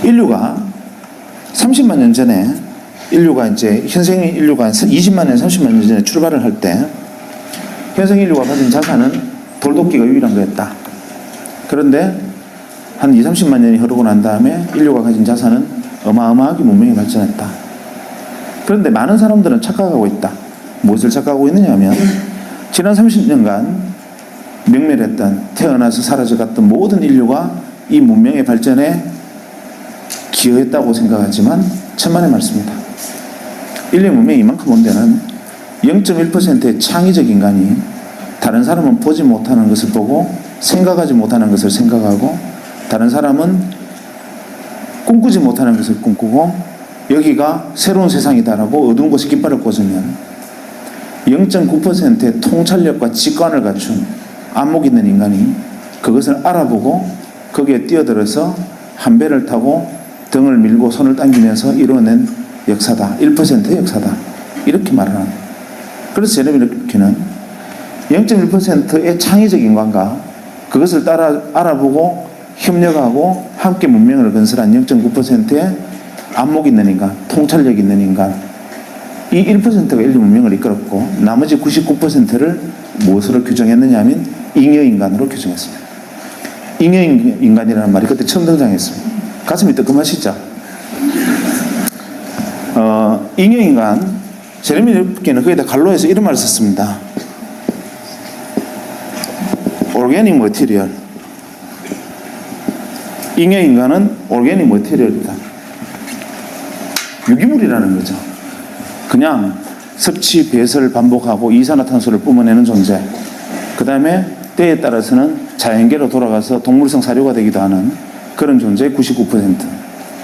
인류가 30만 년 전에 현생 인류가 20만 년, 30만 년 전에 출발을 할 때 현생 인류가 가진 자산은 돌도끼가 유일한 거였다. 그런데 한 20, 30만 년이 흐르고 난 다음에 인류가 가진 자산은 어마어마하게 문명이 발전했다. 그런데 많은 사람들은 착각하고 있다. 무엇을 착각하고 있느냐 하면 지난 30년간 명멸했던, 태어나서 사라져갔던 모든 인류가 이 문명의 발전에 기여했다고 생각하지만 천만의 말씀이다. 인류의 문명이 이만큼 온 데는 0.1%의 창의적 인간이 다른 사람은 보지 못하는 것을 보고 생각하지 못하는 것을 생각하고 다른 사람은 꿈꾸지 못하는 것을 꿈꾸고 여기가 새로운 세상이다라고 어두운 곳에 깃발을 꽂으면 0.9%의 통찰력과 직관을 갖춘 안목 있는 인간이 그것을 알아보고 거기에 뛰어들어서 한 배를 타고 등을 밀고 손을 당기면서 이루어낸 역사다. 1%의 역사다. 이렇게 말하는 거예요. 그래서 제레미 르킨은 0.1%의 창의적 인간과 그것을 따라 알아보고 협력하고 함께 문명을 건설한 0.9%의 안목 있는 인간, 통찰력 있는 인간, 이 1%가 인류 문명을 이끌었고 나머지 99%를 무엇으로 규정했느냐 하면 잉여인간으로 규정했습니다. 잉여인간이라는 말이 그때 처음 등장했습니다. 가슴이 뜨끔하시죠? 잉여인간, 제레미 르킨은 거기다 갈로에서 이런 말을 썼습니다. 오르게닉 머티리얼. 잉여인간은 오르게닉 머티리얼이다. 유기물이라는 거죠. 그냥 섭취, 배설을 반복하고 이산화탄소를 뿜어내는 존재. 그 다음에 때에 따라서는 자연계로 돌아가서 동물성 사료가 되기도 하는 그런 존재의 99%.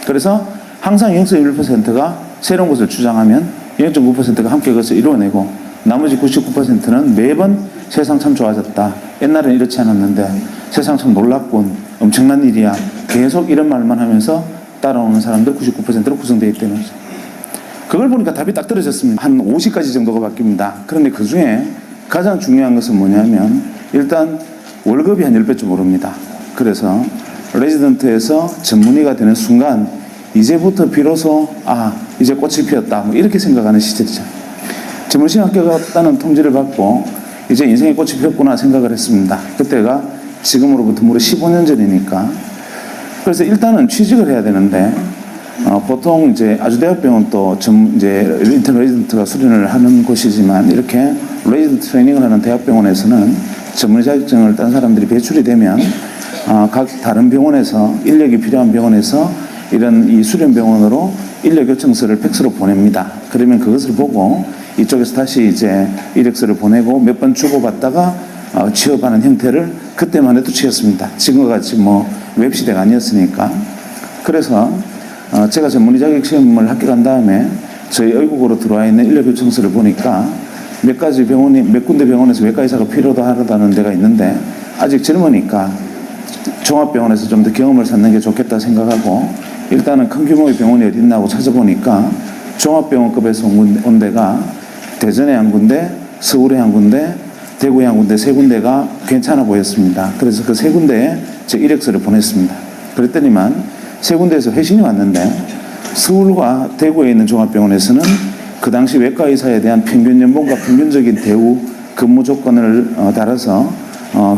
그래서 항상 0.1%가 새로운 것을 주장하면 0.9%가 함께 그것을 이루어내고 나머지 99%는 매번 세상 참 좋아졌다. 옛날에는 이렇지 않았는데 세상 참 놀랍군. 엄청난 일이야. 계속 이런 말만 하면서 따라오는 사람들 99%로 구성되어 있다는 거죠. 그걸 보니까 답이 딱 떨어졌습니다. 한 50가지 정도가 바뀝니다. 그런데 그 중에 가장 중요한 것은 뭐냐면 일단 월급이 한 10배쯤 오릅니다. 그래서 레지던트에서 전문의가 되는 순간 이제부터 비로소 이제 꽃이 피었다 뭐 이렇게 생각하는 시절이죠. 전문의 학교 갔다는 통지를 받고 이제 인생의 꽃이 피었구나 생각을 했습니다. 그때가 지금으로부터 무려 15년 전이니까. 그래서 일단은 취직을 해야 되는데 보통 이제 아주대학병원 또 이제 인턴 레지던트가 수련을 하는 곳이지만 이렇게 레지던트 트레이닝을 하는 대학병원에서는 전문의 자격증을 딴 사람들이 배출이 되면 각 다른 병원에서 인력이 필요한 병원에서 이런 이 수련병원으로 인력 요청서를 팩스로 보냅니다. 그러면 그것을 보고 이쪽에서 다시 이제 이력서를 보내고 몇 번 주고받다가 취업하는 형태를 그때만 해도 취했습니다. 지금과 같이 뭐 웹시대가 아니었으니까. 그래서 제가 전문의 자격 시험을 합격한 다음에 저희 의국으로 들어와 있는 인력 요청서를 보니까 몇 군데 병원에서 외과 의사가 필요하다는 데가 있는데 아직 젊으니까 종합병원에서 좀 더 경험을 쌓는 게 좋겠다 생각하고 일단은 큰 규모의 병원이 어디 있나 하고 찾아보니까 종합병원급에서 온 데가 대전에 한 군데, 서울에 한 군데, 대구에 한 군데, 세 군데가 괜찮아 보였습니다. 그래서 그 세 군데에 제 이력서를 보냈습니다. 그랬더니만 세 군데에서 회신이 왔는데 서울과 대구에 있는 종합병원에서는 그 당시 외과 의사에 대한 평균 연봉과 평균적인 대우, 근무 조건을 따라서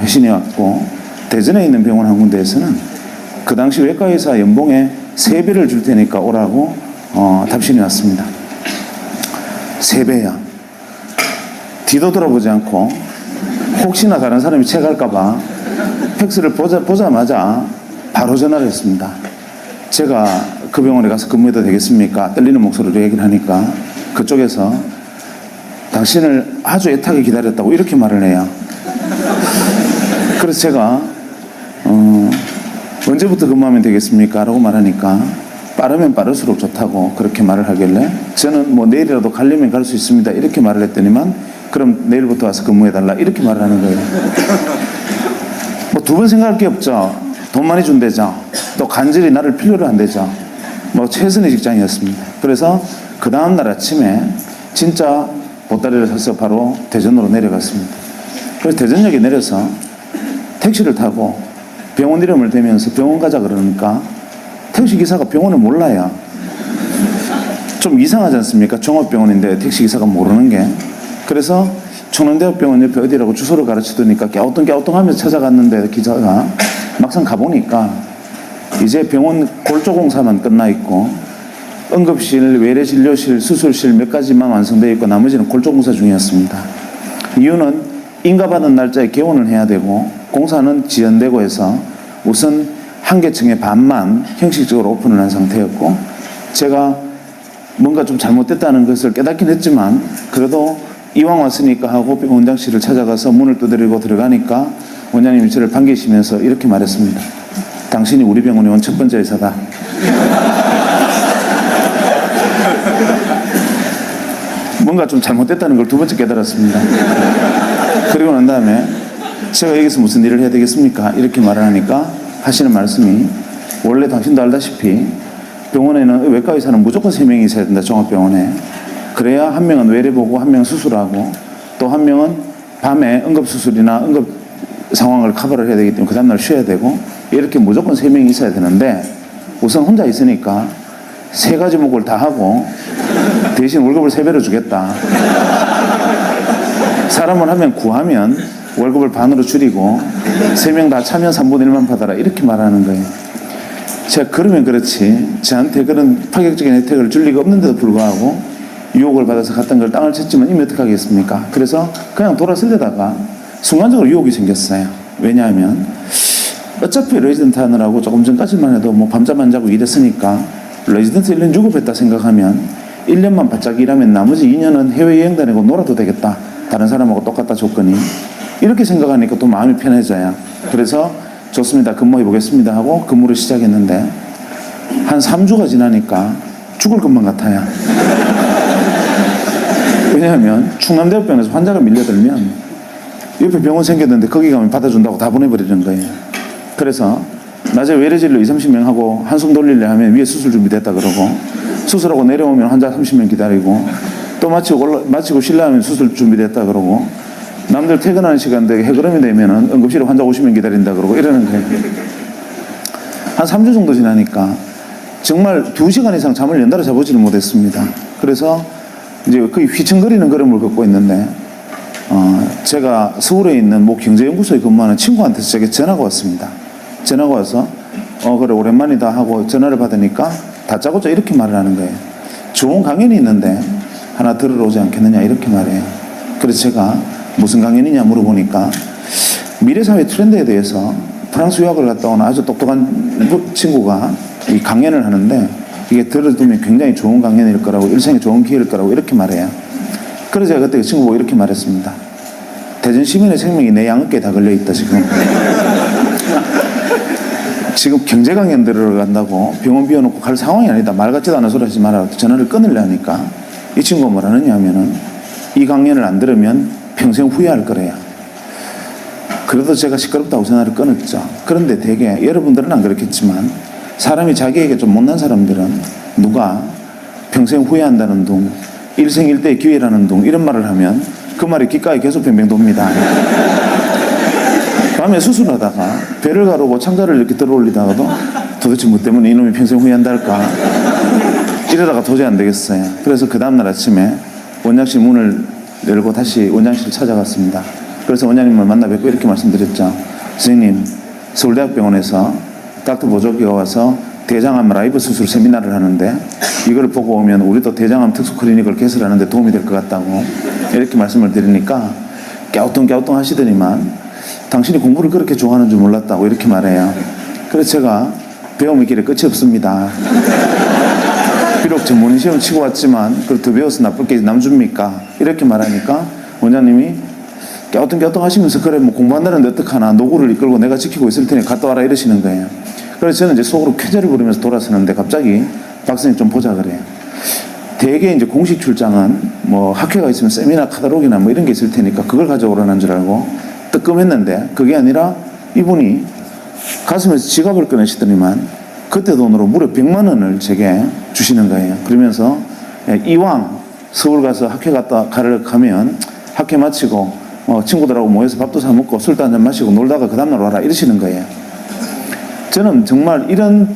회신이 왔고 대전에 있는 병원 한 군데에서는 그 당시 외과 의사 연봉의 3배를 줄 테니까 오라고 답신이 왔습니다. 3배야. 뒤도 돌아보지 않고 혹시나 다른 사람이 체갈까봐 팩스를 보자마자 바로 전화를 했습니다. 제가 그 병원에 가서 근무해도 되겠습니까? 떨리는 목소리로 얘기를 하니까 그쪽에서 당신을 아주 애타게 기다렸다고 이렇게 말을 해요. 그래서 제가 언제부터 근무하면 되겠습니까? 라고 말하니까 빠르면 빠를수록 좋다고 그렇게 말을 하길래 저는 뭐 내일이라도 가려면 갈 수 있습니다. 이렇게 말을 했더니만 그럼 내일부터 와서 근무해달라 이렇게 말을 하는 거예요. 뭐 두 번 생각할 게 없죠. 돈 많이 준대죠. 또 간절히 나를 필요로 한대죠. 뭐 최선의 직장이었습니다. 그래서 그 다음날 아침에 진짜 보따리를 사서 바로 대전으로 내려갔습니다. 그래서 대전역에 내려서 택시를 타고 병원 이름을 대면서 병원 가자 그러니까 택시기사가 병원을 몰라요. 좀 이상하지 않습니까? 종합병원인데 택시기사가 모르는 게. 그래서 충남대학병원 옆에 어디라고 주소를 가르치더니까 깨우뚱깨우뚱 하면서 찾아갔는데 기사가 막상 가보니까 이제 병원 골조공사만 끝나 있고 응급실, 외래진료실, 수술실 몇 가지만 완성되어 있고 나머지는 골조공사 중이었습니다. 이유는 인가받은 날짜에 개원을 해야 되고 공사는 지연되고 해서 우선 한 개층의 반만 형식적으로 오픈을 한 상태였고 제가 뭔가 좀 잘못됐다는 것을 깨닫긴 했지만 그래도 이왕 왔으니까 하고 원장실을 찾아가서 문을 두드리고 들어가니까 원장님이 저를 반기시면서 이렇게 말했습니다. 당신이 우리 병원에 온 첫 번째 의사다. 뭔가 좀 잘못됐다는 걸 두 번째 깨달았습니다. 그리고 난 다음에 제가 여기서 무슨 일을 해야 되겠습니까? 이렇게 말을 하니까 하시는 말씀이 원래 당신도 알다시피 병원에는 외과 의사는 무조건 3명이 있어야 된다. 종합병원에. 그래야 한 명은 외래 보고 한 명은 수술하고 또 한 명은 밤에 응급수술이나 응급 상황을 커버를 해야 되기 때문에 그 다음날 쉬어야 되고 이렇게 무조건 3명이 있어야 되는데 우선 혼자 있으니까 3가지 목을 다 하고 대신 월급을 3배로 주겠다. 사람을 한 명 구하면 월급을 반으로 줄이고 3명 다 차면 3분의 1만 받아라 이렇게 말하는 거예요. 제가 그러면 그렇지 저한테 그런 파격적인 혜택을 줄 리가 없는데도 불구하고 유혹을 받아서 갔던 걸 땅을 쳤지만 이미 어떡하겠습니까? 그래서 그냥 돌아서려다가 순간적으로 유혹이 생겼어요. 왜냐하면 어차피 레지던트 하느라고 조금 전까지만 해도 뭐 밤잠 안 자고 일했으니까 레지던트 1년 유급했다 생각하면 1년만 바짝 일하면 나머지 2년은 해외여행 다니고 놀아도 되겠다. 다른 사람하고 똑같다 조건이. 이렇게 생각하니까 또 마음이 편해져요. 그래서 좋습니다. 근무해 보겠습니다 하고 근무를 시작했는데 한 3주가 지나니까 죽을 것만 같아요. 왜냐하면 충남대학병원에서 환자가 밀려들면 옆에 병원 생겼는데 거기 가면 받아준다고 다 보내버리는 거예요. 그래서 낮에 외래진료 20-30명 하고 한숨 돌리려 하면 위에 수술 준비됐다 그러고 수술하고 내려오면 환자 30명 기다리고 또 마치고 실내하면 수술 준비됐다 그러고 남들 퇴근하는 시간대 해그름이 되면은 응급실에 환자 50명 기다린다 그러고 이러는 거예요. 한 3주 정도 지나니까 정말 2시간 이상 잠을 연달아 자보지를 못했습니다. 그래서 이제 거의 휘청거리는 걸음을 걷고 있는데 제가 서울에 있는 모 경제연구소에 근무하는 친구한테 제게 전화가 왔습니다. 전화가 와서 그래 오랜만이다 하고 전화를 받으니까 다짜고짜 이렇게 말을 하는 거예요. 좋은 강연이 있는데 하나 들으러 오지 않겠느냐 이렇게 말해요. 그래서 제가 무슨 강연이냐 물어보니까 미래사회 트렌드에 대해서 프랑스 유학을 갔다 온 아주 똑똑한 친구가 이 강연을 하는데 이게 들어두면 굉장히 좋은 강연일 거라고 일생에 좋은 기회일 거라고 이렇게 말해요. 그래서 제가 그때 그 친구 보고 이렇게 말했습니다. 대전 시민의 생명이 내 양어깨에 다 걸려있다 지금. 지금 경제 강연 들어간다고 병원 비워놓고 갈 상황이 아니다. 말 같지도 않은 소리 하지 마라. 전화를 끊으려 하니까 이 친구가 뭘 하느냐 하면은 이 강연을 안 들으면 평생 후회할 거래요. 그래도 제가 시끄럽다고 전화를 끊었죠. 그런데 되게 여러분들은 안 그렇겠지만 사람이 자기에게 좀 못난 사람들은 누가 평생 후회한다는 둥, 일생일대의 기회라는 둥 이런 말을 하면 그 말이 귓가에 계속 뱅뱅 돕니다. 밤에 수술하다가 배를 가르고 창자를 이렇게 들어올리다가도 도대체 뭐 때문에 이놈이 평생 후회한다 할까 이러다가 도저히 안 되겠어요. 그래서 그 다음날 아침에 원장실 문을 열고 다시 원장실을 찾아갔습니다. 그래서 원장님을 만나 뵙고 이렇게 말씀드렸죠. 선생님, 서울대학병원에서 닥터 보조기가 와서 대장암 라이브 수술 세미나를 하는데 이걸 보고 오면 우리도 대장암 특수 클리닉을 개설하는데 도움이 될 것 같다고 이렇게 말씀을 드리니까 갸우뚱갸우뚱 하시더니만 당신이 공부를 그렇게 좋아하는 줄 몰랐다고 이렇게 말해요. 그래서 제가 배움의 길에 끝이 없습니다. 비록 전문의 시험 치고 왔지만 그걸 더 배워서 나쁠 게 남줍니까? 이렇게 말하니까 원장님이 갸우뚱갸우뚱 하시면서 그래 뭐 공부한다는데 어떡하나 노고를 이끌고 내가 지키고 있을 테니 갔다 와라 이러시는 거예요. 그래서 저는 이제 속으로 쾌재를 부르면서 돌아서는데 갑자기 박사님 좀 보자 그래요. 대개 이제 공식 출장은 뭐 학회가 있으면 세미나 카탈로그나 뭐 이런 게 있을 테니까 그걸 가져오라는 줄 알고 뜨끔했는데 그게 아니라 이분이 가슴에서 지갑을 꺼내시더니만 그때 돈으로 무려 100만 원을 제게 주시는 거예요. 그러면서 이왕 서울 가서 학회 가면 학회 마치고 친구들하고 모여서 밥도 사 먹고 술도 한잔 마시고 놀다가 그 다음날 와라 이러시는 거예요. 저는 정말 이런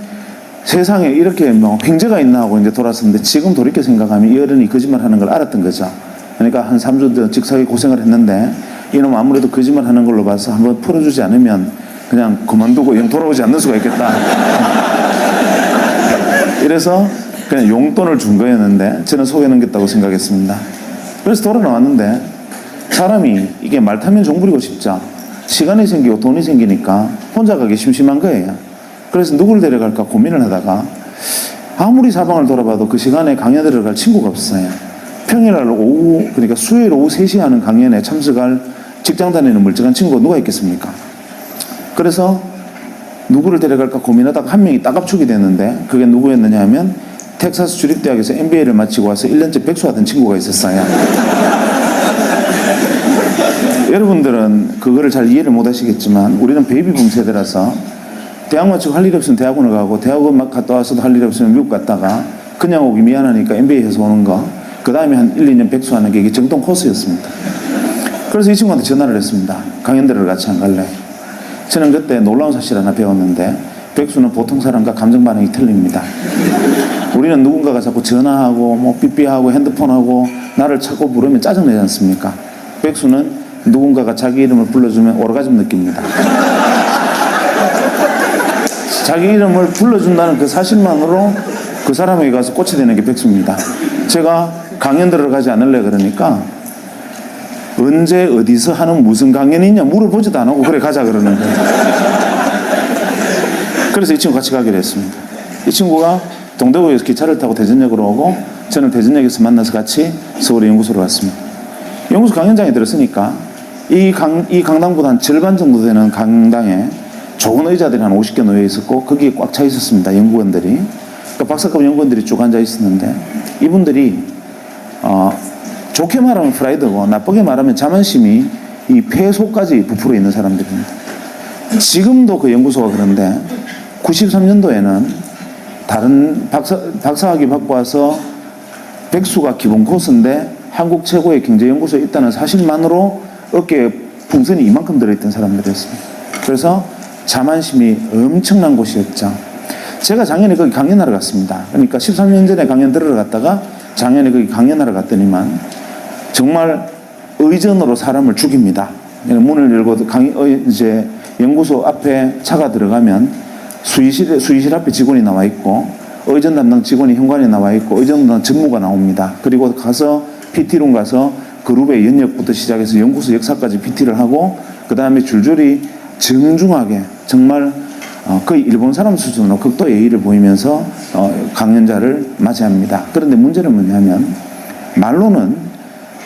세상에 이렇게 뭐 횡재가 있나 하고 이제 돌았었는데 지금 돌이켜 생각하면 이 어른이 거짓말 하는 걸 알았던 거죠. 그러니까 한 3주 직사게 고생을 했는데 이놈 아무래도 거짓말 하는 걸로 봐서 한번 풀어주지 않으면 그냥 그만두고 영 돌아오지 않는 수가 있겠다. 이래서 그냥 용돈을 준 거였는데 저는 속여 넘겼다고 생각했습니다. 그래서 돌아 나왔는데 사람이 이게 말 타면 종 부리고 싶죠. 시간이 생기고 돈이 생기니까 혼자 가기 심심한 거예요. 그래서 누구를 데려갈까 고민을 하다가 아무리 사방을 돌아봐도 그 시간에 강연 들어갈 친구가 없어요. 평일날 오후, 그러니까 수요일 오후 3시에 하는 강연에 참석할 직장 다니는 멀쩡한 친구가 누가 있겠습니까? 그래서 누구를 데려갈까 고민하다가 한 명이 딱 압축이 됐는데 그게 누구였느냐 하면 텍사스 주립대학에서 MBA를 마치고 와서 1년째 백수하던 친구가 있었어요. 여러분들은 그거를 잘 이해를 못 하시겠지만 우리는 베이비붐 세대라서 대학 마치고 할 일이 없으면 대학원을 가고 대학원 막 갔다 와서도 할 일이 없으면 미국 갔다가 그냥 오기 미안하니까 MBA 해서 오는 거 그 다음에 한 1, 2년 백수하는 게 이게 정통 코스였습니다. 그래서 이 친구한테 전화를 했습니다. 강연대를 같이 안 갈래? 저는 그때 놀라운 사실 하나 배웠는데 백수는 보통 사람과 감정 반응이 틀립니다. 우리는 누군가가 자꾸 전화하고 뭐 삐삐하고 핸드폰하고 나를 찾고 부르면 짜증내지 않습니까? 백수는 누군가가 자기 이름을 불러주면 오르가즘 느낍니다. 자기 이름을 불러준다는 그 사실만으로 그 사람에게 가서 꽃이 되는 게 백수입니다. 제가 강연 들어가지 않을래 그러니까 언제 어디서 하는 무슨 강연이 있냐 물어보지도 안 하고 그래 가자 그러는 거예요. 그래서 이 친구 같이 가기로 했습니다. 이 친구가 동대구에서 기차를 타고 대전역으로 오고 저는 대전역에서 만나서 같이 서울의 연구소로 왔습니다. 연구소 강연장에 들었으니까 이 강당보다 한 절반 정도 되는 강당에 좋은 의자들이 한 50개 놓여 있었고 거기에 꽉 차 있었습니다. 연구원들이. 그러니까 박사급 연구원들이 쭉 앉아 있었는데 이분들이 좋게 말하면 프라이드고 나쁘게 말하면 자만심이 이 폐소까지 부풀어 있는 사람들입니다. 지금도 그 연구소가 그런데 93년도에는 다른 박사학위 받고 와서 백수가 기본 코스인데 한국 최고의 경제연구소에 있다는 사실만으로 어깨에 풍선이 이만큼 들어있던 사람들이었습니다. 그래서 자만심이 엄청난 곳이었죠. 제가 작년에 거기 강연하러 갔습니다. 그러니까 13년 전에 강연 들어갔다가 작년에 거기 강연하러 갔더니만 정말 의전으로 사람을 죽입니다. 문을 열고 이제 연구소 앞에 차가 들어가면 수의실 앞에 직원이 나와 있고 의전 담당 직원이 현관에 나와 있고 의전 담당 전무가 나옵니다. 그리고 가서 PT룸 가서 그룹의 연역부터 시작해서 연구소 역사까지 PT를 하고 그 다음에 줄줄이 정중하게 정말 거의 일본 사람 수준으로 극도 예의를 보이면서 강연자를 맞이합니다. 그런데 문제는 뭐냐면 말로는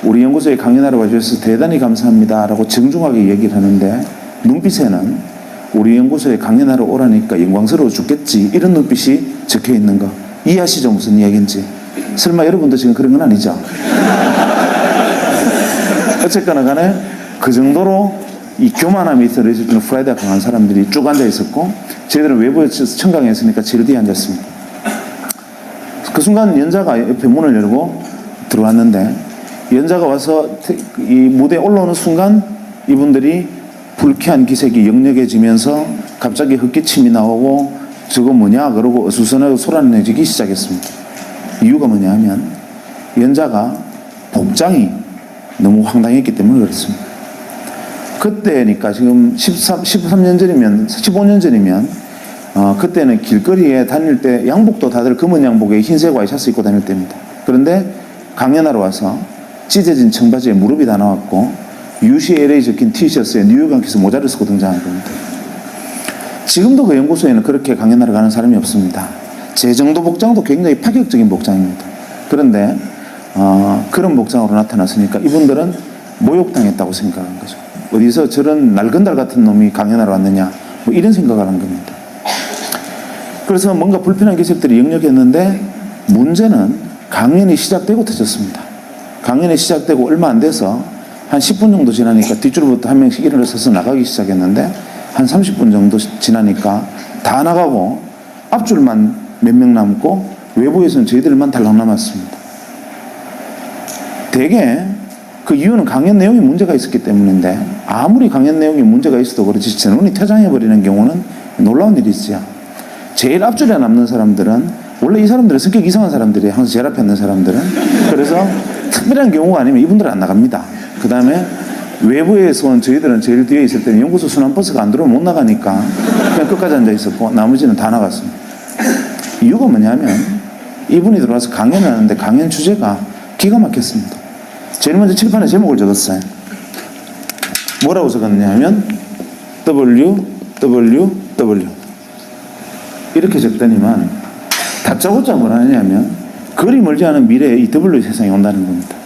우리 연구소에 강연하러 와주셔서 대단히 감사합니다 라고 정중하게 얘기를 하는데 눈빛에는 우리 연구소에 강연하러 오라니까 영광스러워 죽겠지 이런 눈빛이 적혀 있는 거 이해하시죠? 무슨 이야기인지. 설마 여러분도 지금 그런 건 아니죠? 어쨌거나 간에 그 정도로 이 교만함이 들어있을 때는 프라이드가 강한 사람들이 쭉 앉아 있었고 저희들은 외부에서 청강에 있으니까 제일 뒤에 앉았습니다. 그 순간 연자가 옆에 문을 열고 들어왔는데 연자가 와서 이 무대에 올라오는 순간 이분들이 불쾌한 기색이 역력해지면서 갑자기 헛기침이 나오고 저거 뭐냐 그러고 어수선하고 소란내지기 시작했습니다. 이유가 뭐냐 하면 연자가 복장이 너무 황당했기 때문에 그렇습니다. 그때니까 지금 13년 전이면 15년 전이면 그때는 길거리에 다닐 때 양복도 다들 검은 양복에 흰색 와이셔츠 입고 다닐 때입니다. 그런데 강연하러 와서 찢어진 청바지에 무릎이 다 나왔고 UCLA 적힌 티셔츠에 뉴욕 양키스 모자를 쓰고 등장한 겁니다. 지금도 그 연구소에는 그렇게 강연하러 가는 사람이 없습니다. 제 정도 복장도 굉장히 파격적인 복장입니다. 그런데 그런 복장으로 나타났으니까 이분들은 모욕당했다고 생각한 거죠. 어디서 저런 낡은 달 같은 놈이 강연하러 왔느냐 뭐 이런 생각을 한 겁니다. 그래서 뭔가 불편한 기색들이 역력했는데 문제는 강연이 시작되고 터졌습니다. 강연이 시작되고 얼마 안 돼서 한 10분 정도 지나니까 뒷줄부터 한 명씩 일어나서 나가기 시작했는데 한 30분 정도 지나니까 다 나가고 앞줄만 몇 명 남고 외부에서는 저희들만 달랑 남았습니다. 대개 그 이유는 강연 내용에 문제가 있었기 때문인데 아무리 강연 내용에 문제가 있어도 그렇지 전원이 퇴장해버리는 경우는 놀라운 일이지요. 제일 앞줄에 남는 사람들은 원래 이 사람들은 성격 이상한 사람들이 항상 제일 앞에 있는 사람들은. 그래서 특별한 경우가 아니면 이분들은 안 나갑니다. 그 다음에 외부에서 온 저희들은 제일 뒤에 있을 때는 연구소 순환버스가 안 들어오면 못 나가니까 그냥 끝까지 앉아 있었고 나머지는 다 나갔습니다. 이유가 뭐냐면 이분이 들어와서 강연을 하는데 강연 주제가 기가 막혔습니다. 제일 먼저 칠판에 제목을 적었어요. 뭐라고 적었냐면 WWW 이렇게 적더니만 다짜고짜 뭐라 하냐면 그리 멀지 않은 미래에 이 W 세상이 온다는 겁니다.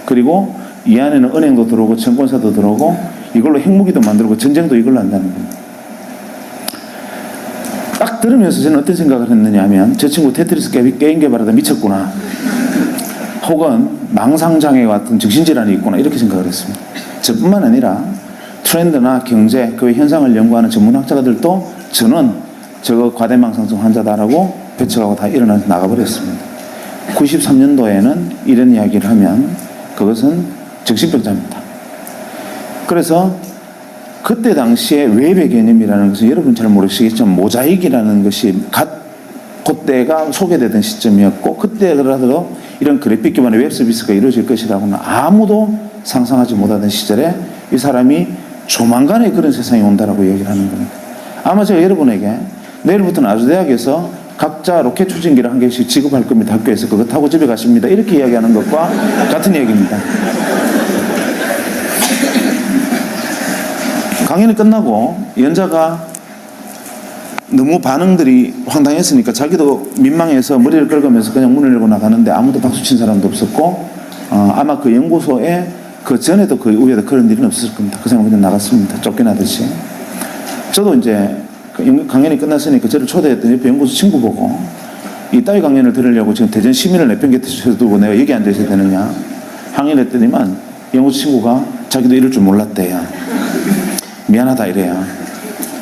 그리고 이 안에는 은행도 들어오고 증권사도 들어오고 이걸로 핵무기도 만들고 전쟁도 이걸로 한다는 겁니다. 딱 들으면서 저는 어떤 생각을 했느냐 하면 저 친구 테트리스 게임 개발하다 미쳤구나, 혹은 망상장애 같은 정신질환이 있구나, 이렇게 생각을 했습니다. 저뿐만 아니라 트렌드나 경제, 그 현상을 연구하는 전문학자들도 저는 저거 과대망상증 환자다라고 배척하고 다 일어나서 나가버렸습니다. 93년도에는 이런 이야기를 하면 그것은 정신병자입니다. 그래서 그때 당시에 외배 개념이라는 것은 여러분 잘 모르시겠지만 모자익이라는 것이 그때가 소개되던 시점이었고, 그때라도 이런 그래픽 기반의 웹 서비스가 이루어질 것이라고는 아무도 상상하지 못하던 시절에 이 사람이 조만간에 그런 세상이 온다라고 얘기를 하는 겁니다. 아마 제가 여러분에게 내일부터는 아주대학에서 각자 로켓 추진기를 한 개씩 지급할 겁니다. 학교에서 그거 타고 집에 가십니다. 이렇게 이야기하는 것과 같은 얘기입니다. 강연이 끝나고 연자가 너무 반응들이 황당했으니까 자기도 민망해서 머리를 긁으면서 그냥 문을 열고 나가는데 아무도 박수 친 사람도 없었고, 아마 그 연구소에 그 전에도 그 위에도 그런 일은 없었을 겁니다. 그 사람 그냥 나갔습니다. 쫓겨나듯이. 저도 이제 강연이 끝났으니까 저를 초대했던 옆에 연구소 친구 보고 이 따위 강연을 들으려고 지금 대전 시민을 내팽개쳐 두고 내가 여기 앉아 있어야 되느냐 항의를 했더니만 연구소 친구가 자기도 이럴 줄 몰랐대요. 미안하다 이래요.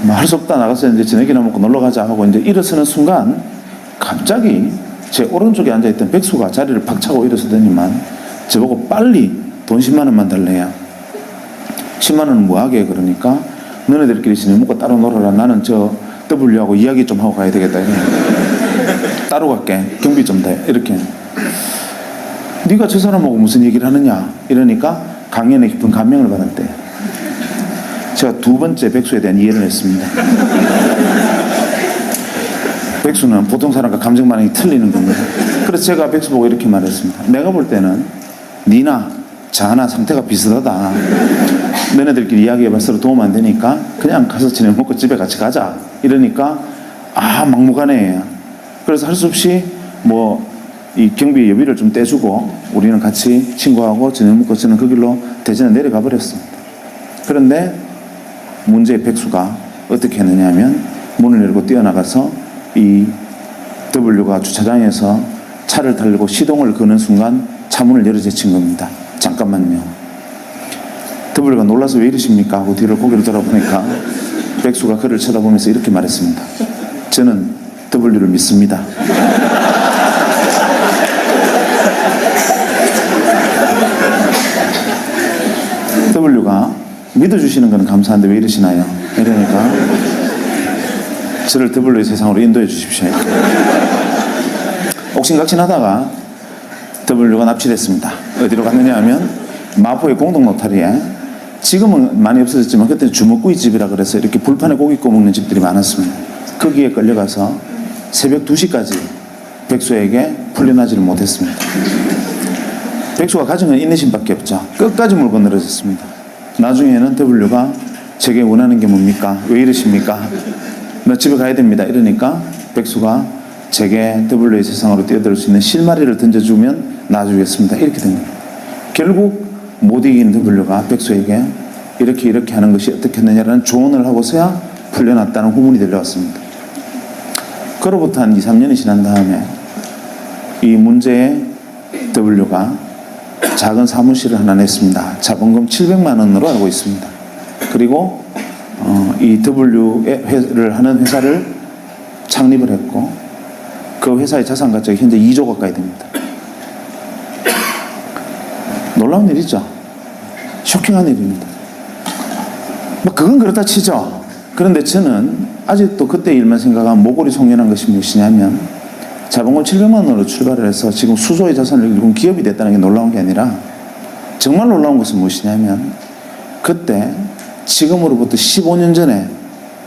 뭐 할 수 없다, 나가서 이제 저녁이나 먹고 놀러 가자 하고 이제 일어서는 순간 갑자기 제 오른쪽에 앉아있던 백수가 자리를 팍 차고 일어서더니만 저보고 빨리 돈 10만 원만 달래요. 10만 원은 뭐하게? 그러니까 너네들끼리 저녁 먹고 따로 놀아라. 나는 저 W하고 이야기 좀 하고 가야 되겠다. 따로 갈게. 경비 좀 돼. 이렇게. 네가 저 사람하고 무슨 얘기를 하느냐? 이러니까 강연에 깊은 감명을 받았대요. 제가 두 번째 백수에 대한 이해를 했습니다. 백수는 보통 사람과 감정 반응이 틀리는 겁니다. 그래서 제가 백수 보고 이렇게 말했습니다. 내가 볼 때는 니나 자나 상태가 비슷하다. 너네들끼리 이야기해봐 서로 도움 안 되니까 그냥 가서 저녁 먹고 집에 같이 가자. 이러니까 막무가내예요. 그래서 할 수 없이 이 경비 여비를 좀 떼주고 우리는 같이 친구하고 저녁 먹고 저는 그 길로 대전에 내려가 버렸습니다. 그런데 문제의 백수가 어떻게 했느냐 하면 문을 열고 뛰어나가서 이 W가 주차장에서 차를 타려고 시동을 거는 순간 차문을 열어제친 겁니다. 잠깐만요. W가 놀라서 왜 이러십니까? 하고 뒤를 고개를 돌아보니까 백수가 그를 쳐다보면서 이렇게 말했습니다. 저는 W를 믿습니다. W가 믿어주시는 건 감사한데 왜 이러시나요? 이러니까 저를 W의 세상으로 인도해 주십시오. 옥신각신하다가 W가 납치됐습니다. 어디로 갔느냐 하면 마포의 공동 노타리에, 지금은 많이 없어졌지만 그때 주먹구이집이라 그래서 이렇게 불판에 고기 구워 먹는 집들이 많았습니다. 거기에 끌려가서 새벽 2시까지 백수에게 풀려나지를 못했습니다. 백수가 가진 건 인내심밖에 없죠. 끝까지 물고 늘어졌습니다. 나중에는 W가 제게 원하는 게 뭡니까? 왜 이러십니까? 나 집에 가야 됩니다. 이러니까 백수가 제게 W의 세상으로 뛰어들 수 있는 실마리를 던져주면 놔주겠습니다. 이렇게 됩니다. 결국 못 이긴 W가 백수에게 이렇게 하는 것이 어떻겠느냐라는 조언을 하고서야 풀려났다는 후문이 들려왔습니다. 그로부터 한 2, 3년이 지난 다음에 이 문제의 W가 작은 사무실을 하나 냈습니다. 자본금 700만 원으로 알고 있습니다. 그리고 이 W를 하는 회사를 창립을 했고 그 회사의 자산 가치가 현재 2조 가까이 됩니다. 놀라운 일이죠. 쇼킹한 일입니다. 그건 그렇다 치죠. 그런데 저는 아직도 그때 일만 생각하면 모골이 송연한 것이 무엇이냐면 자본금 700만 원으로 출발을 해서 지금 수조의 자산을 일군 기업이 됐다는 게 놀라운 게 아니라 정말 놀라운 것은 무엇이냐면 그때 지금으로부터 15년 전에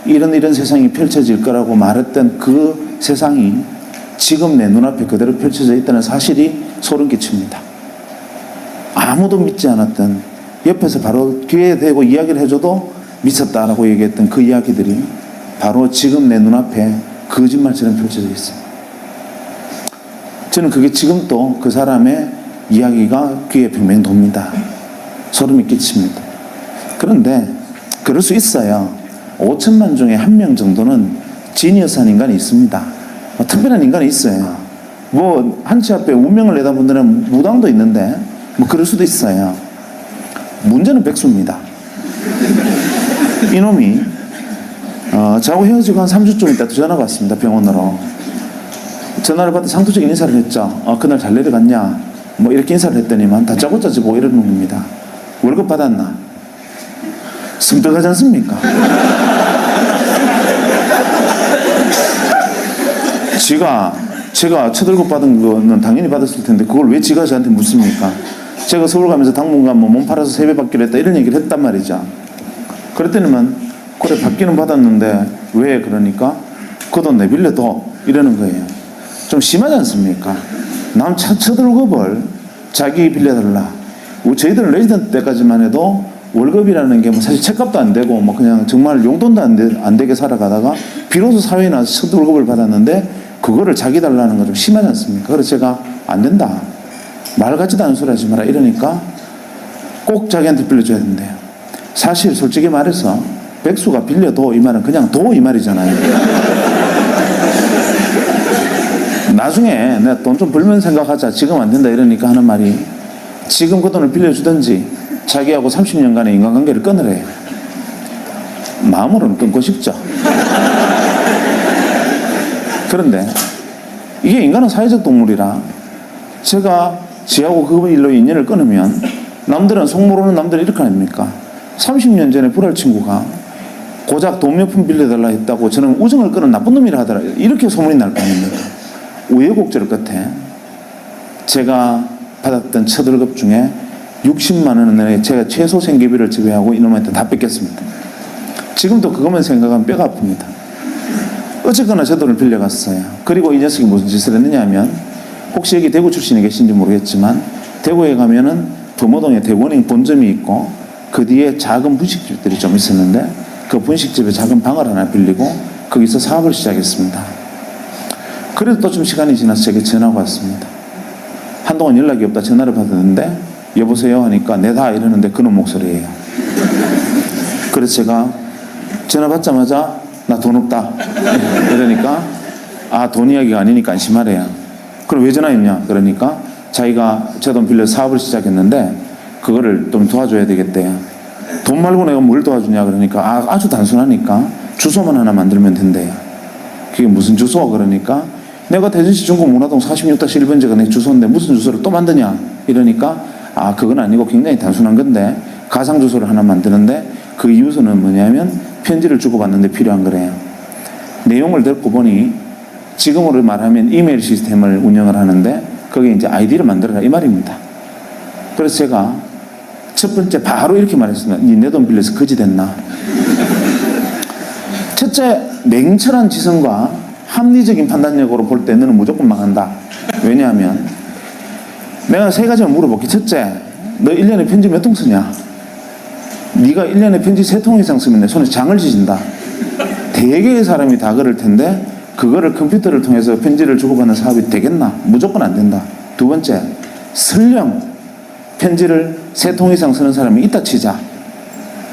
이런 세상이 펼쳐질 거라고 말했던 그 세상이 지금 내 눈앞에 그대로 펼쳐져 있다는 사실이 소름 끼칩니다. 아무도 믿지 않았던, 옆에서 바로 귀에 대고 이야기를 해줘도 미쳤다라고 얘기했던 그 이야기들이 바로 지금 내 눈앞에 거짓말처럼 펼쳐져 있습니다. 저는 그게 지금도 그 사람의 이야기가 귀에 팽팽 돕니다. 소름이 끼칩니다. 그런데 그럴 수 있어요. 5천만 중에 1명 정도는 지니어스한 인간이 있습니다. 특별한 인간이 있어요. 뭐 한치 앞에 운명을 내다본 분들은 무당도 있는데 뭐 그럴 수도 있어요. 문제는 백수입니다. 이놈이 저하고 헤어지고 한 3주쯤 있다 전화가 왔습니다. 병원으로. 전화를 받아 상투적인 인사를 했죠. 그날 잘 내려갔냐 뭐 이렇게 인사를 했더니만 다짜고짜 지고 이러는 겁니다. 월급 받았나? 섬뜩하지 않습니까? 제가 첫 월급 받은 거는 당연히 받았을 텐데 그걸 왜 지가 저한테 묻습니까? 제가 서울 가면서 당분간 뭐 몸 팔아서 세배 받기로 했다 이런 얘기를 했단 말이죠. 그랬더니만 그래 받기는 받았는데 왜 그러니까 그 돈 내빌려도 이러는 거예요. 좀 심하지 않습니까? 남 첫 월급을 자기 빌려달라. 저희들은 레지던트 때까지만 해도 월급이라는 게 뭐 사실 책값도 안 되고 뭐 그냥 정말 용돈도 안 되게 살아가다가 비로소 사회에 나와서 첫 월급을 받았는데 그거를 자기 달라는 거 좀 심하지 않습니까? 그래서 제가 안 된다. 말 같지도 않은 소리 하지 마라 이러니까 꼭 자기한테 빌려줘야 된대요. 사실 솔직히 말해서 백수가 빌려도 이 말은 그냥 도 이 말이잖아요. 나중에 내가 돈 좀 벌면 생각하자 지금 안 된다 이러니까 하는 말이 지금 그 돈을 빌려주든지 자기하고 30년간의 인간관계를 끊으래요. 마음으로는 끊고 싶죠. 그런데 이게 인간은 사회적 동물이라 제가 지하고 그 일로 인연을 끊으면 남들은 속 모르는 남들은 이렇게 아닙니까? 30년 전에 불알 친구가 고작 돈 몇 푼 빌려달라 했다고 저는 우정을 끊은 나쁜 놈이라 하더라고요. 이렇게 소문이 날 거 아닙니까? 우여곡절 끝에 제가 받았던 첫 월급 중에 60만 원을 제가 최소 생계비를 지배하고 이놈한테 다 뺏겼습니다. 지금도 그것만 생각하면 뼈가 아픕니다. 어쨌거나 제 돈을 빌려갔어요. 그리고 이 녀석이 무슨 짓을 했느냐 하면 혹시 여기 대구 출신이 계신지 모르겠지만 대구에 가면은 범어동에 대구은행 본점이 있고 그 뒤에 작은 분식집들이 좀 있었는데 그 분식집에 작은 방을 하나 빌리고 거기서 사업을 시작했습니다. 그래도 또 좀 시간이 지나서 제게 전화가 왔습니다. 한동안 연락이 없다 전화를 받았는데 여보세요 하니까 내다 이러는데 그놈 목소리예요. 그래서 제가 전화 받자마자 나 돈 없다 이러니까 돈 이야기가 아니니까 안심하래요. 그럼 왜 전화했냐 그러니까 자기가 제 돈 빌려 사업을 시작했는데 그거를 좀 도와줘야 되겠대요. 돈 말고 내가 뭘 도와주냐 그러니까 아주 단순하니까 주소만 하나 만들면 된대요. 그게 무슨 주소 그러니까 내가 대전시 중국문화동 46-1번지가 내 주소인데 무슨 주소를 또 만드냐 이러니까 그건 아니고 굉장히 단순한 건데 가상 주소를 하나 만드는데 그 이유서는 뭐냐면 편지를 주고받는데 필요한 거래요. 내용을 듣고 보니 지금으로 말하면 이메일 시스템을 운영을 하는데 거기에 이제 아이디를 만들어라 이 말입니다. 그래서 제가 첫 번째 바로 이렇게 말했습니다. 니 내 돈 빌려서 거지 됐나? 첫째, 냉철한 지성과 합리적인 판단력으로 볼 때 너는 무조건 망한다. 왜냐하면 내가 세 가지만 물어볼게. 첫째, 너 1년에 편지 몇 통 쓰냐? 네가 1년에 편지 3통 이상 쓰면 내 손에 장을 지진다. 대개의 사람이 다 그럴 텐데 그거를 컴퓨터를 통해서 편지를 주고받는 사업이 되겠나? 무조건 안 된다. 두 번째, 설령 편지를 3통 이상 쓰는 사람이 있다 치자.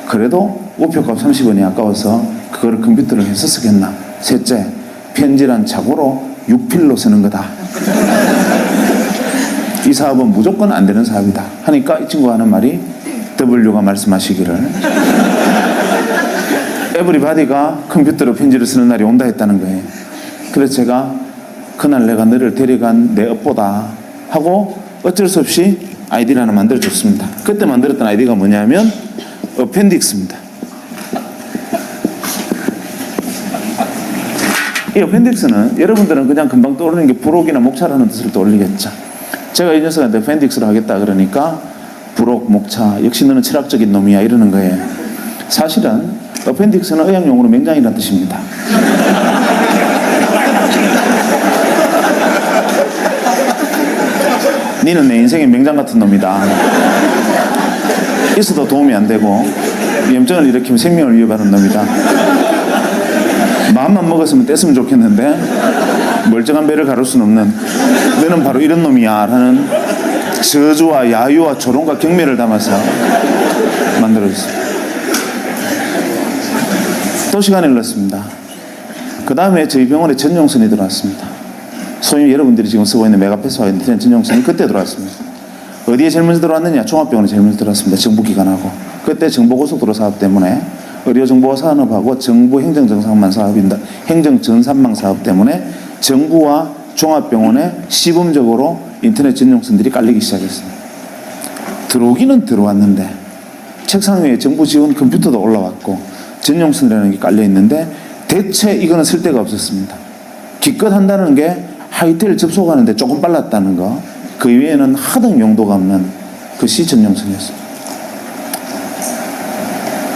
그래도 우표값 30원이 아까워서 그거를 컴퓨터를 해서 쓰겠나? 셋째, 편지란 착오로 6필로 쓰는 거다. 이 사업은 무조건 안 되는 사업이다. 하니까 이 친구가 하는 말이 W가 말씀하시기를 에브리바디가 컴퓨터로 편지를 쓰는 날이 온다 했다는 거예요. 그래서 제가 그날 내가 너를 데려간 내 업보다 하고 어쩔 수 없이 아이디를 하나 만들어줬습니다. 그때 만들었던 아이디가 뭐냐면 어펜딕스입니다. 이 어펜딕스는 여러분들은 그냥 금방 떠오르는 게 부록이나 목차라는 뜻을 떠올리겠죠. 제가 이 녀석한테 어펜딕스를 하겠다 그러니까 부록, 목차, 역시 너는 철학적인 놈이야 이러는 거예요. 사실은 어펜딕스는 의학용어로 맹장이라는 뜻입니다. 니는 내 인생의 맹장 같은 놈이다. 있어도 도움이 안 되고 염증을 일으키면 생명을 위협하는 놈이다. 마음만 먹었으면 뗐으면 좋겠는데 멀쩡한 배를 가를 수는 없는 너는 바로 이런 놈이야 라는 저주와 야유와 조롱과 경멸을 담아서 만들어졌습니다. 또 시간이 흘렀습니다. 그 다음에 저희 병원에 전용선이 들어왔습니다. 소위 여러분들이 지금 쓰고 있는 메가패스와 인터넷 전용선이 그때 들어왔습니다. 어디에 제일 먼저 들어왔느냐? 종합병원에 제일 먼저 들어왔습니다. 정부기관하고. 그때 정보고속도로 사업 때문에 의료정보 산업하고 정부 행정전산망 사업인다. 행정전산망 사업 때문에 정부와 종합병원에 시범적으로 인터넷 전용선들이 깔리기 시작했습니다. 들어오기는 들어왔는데 책상 위에 정부 지원 컴퓨터도 올라왔고 전용선이라는 게 깔려 있는데 대체 이거는 쓸 데가 없었습니다. 기껏 한다는 게 하이텔 접속하는데 조금 빨랐다는 거, 그 이외에는 하등 용도가 없는 그 시전용선이었습니다.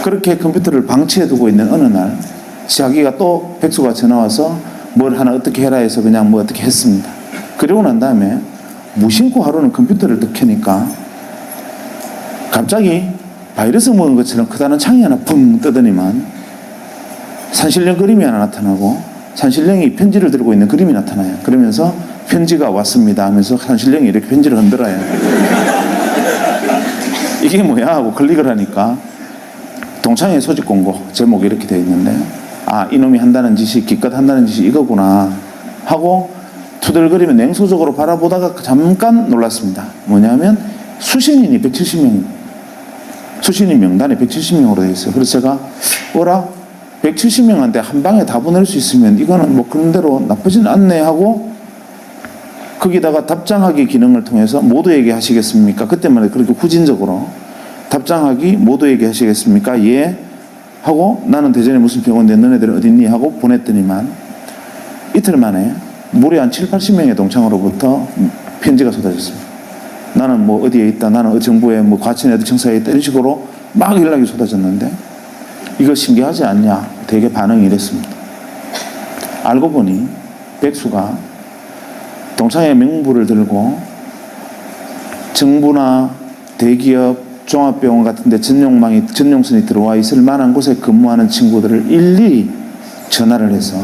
그렇게 컴퓨터를 방치해 두고 있는 어느 날 자기가 또 백수가 전화와서 뭘 하나 어떻게 해라 해서 그냥 뭐 어떻게 했습니다. 그러고 난 다음에 무심코 하루는 컴퓨터를 딱 켜니까 갑자기 바이러스 먹은 것처럼 크다는 창이 하나 붕 뜨더니만 산신령 그림이 하나 나타나고 산신령이 편지를 들고 있는 그림이 나타나요. 그러면서 편지가 왔습니다 하면서 산신령이 이렇게 편지를 흔들어요. 이게 뭐야 하고 클릭을 하니까 동창회 소집 공고 제목이 이렇게 되어 있는데 아 이놈이 한다는 짓이 기껏 한다는 짓이 이거구나 하고 투덜거리며 냉소적으로 바라보다가 잠깐 놀랐습니다. 뭐냐면 수신인이 170명 수신인 명단에 170명으로 되어 있어요. 그래서 제가 어라 170명한테 한 방에 다 보낼 수 있으면 이거는 뭐 그런 대로 나쁘진 않네 하고 거기다가 답장하기 기능을 통해서 모두에게 하시겠습니까? 그때만 해도 그렇게 후진적으로 답장하기 모두에게 하시겠습니까? 예 하고 나는 대전에 무슨 병원인데 너네들은 어딨니? 하고 보냈더니만 이틀 만에 무려 한 7, 80명의 동창으로부터 편지가 쏟아졌습니다. 나는 뭐 어디에 있다, 나는 정부의 뭐 과천에 어디 청사에 있다 이런 식으로 막 연락이 쏟아졌는데 이거 신기하지 않냐? 되게 반응이 이랬습니다. 알고 보니 백수가 동창회 명부를 들고 정부나 대기업, 종합병원 같은 데 전용선이 들어와 있을 만한 곳에 근무하는 친구들을 일일이 전화를 해서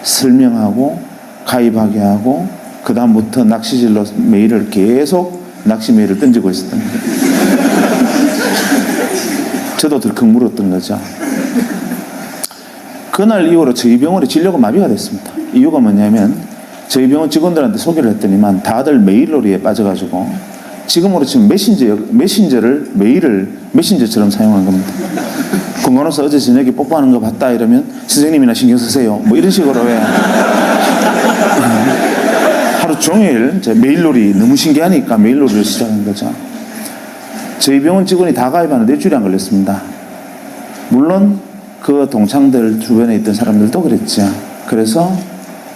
설명하고 가입하게 하고 그 다음부터 낚시질로 메일을 계속 낚시 메일을 던지고 있었던 거예요. 저도 덜컥 물었던 거죠. 그날 이후로 저희 병원의 진료가 마비가 됐습니다. 이유가 뭐냐면 저희 병원 직원들한테 소개를 했더니만 다들 메일놀이에 빠져가지고 지금으로 치면 메신저를 메일을 메신저처럼 사용한 겁니다. 건강원에서 어제 저녁에 뽀뽀하는 거 봤다 이러면 선생님이나 신경 쓰세요 뭐 이런 식으로 왜 하루 종일 메일놀이 너무 신기하니까 메일놀이를 시작한 거죠. 저희 병원 직원이 다 가입하는데 일주일이 안 걸렸습니다. 물론 그 동창들 주변에 있던 사람들도 그랬죠. 그래서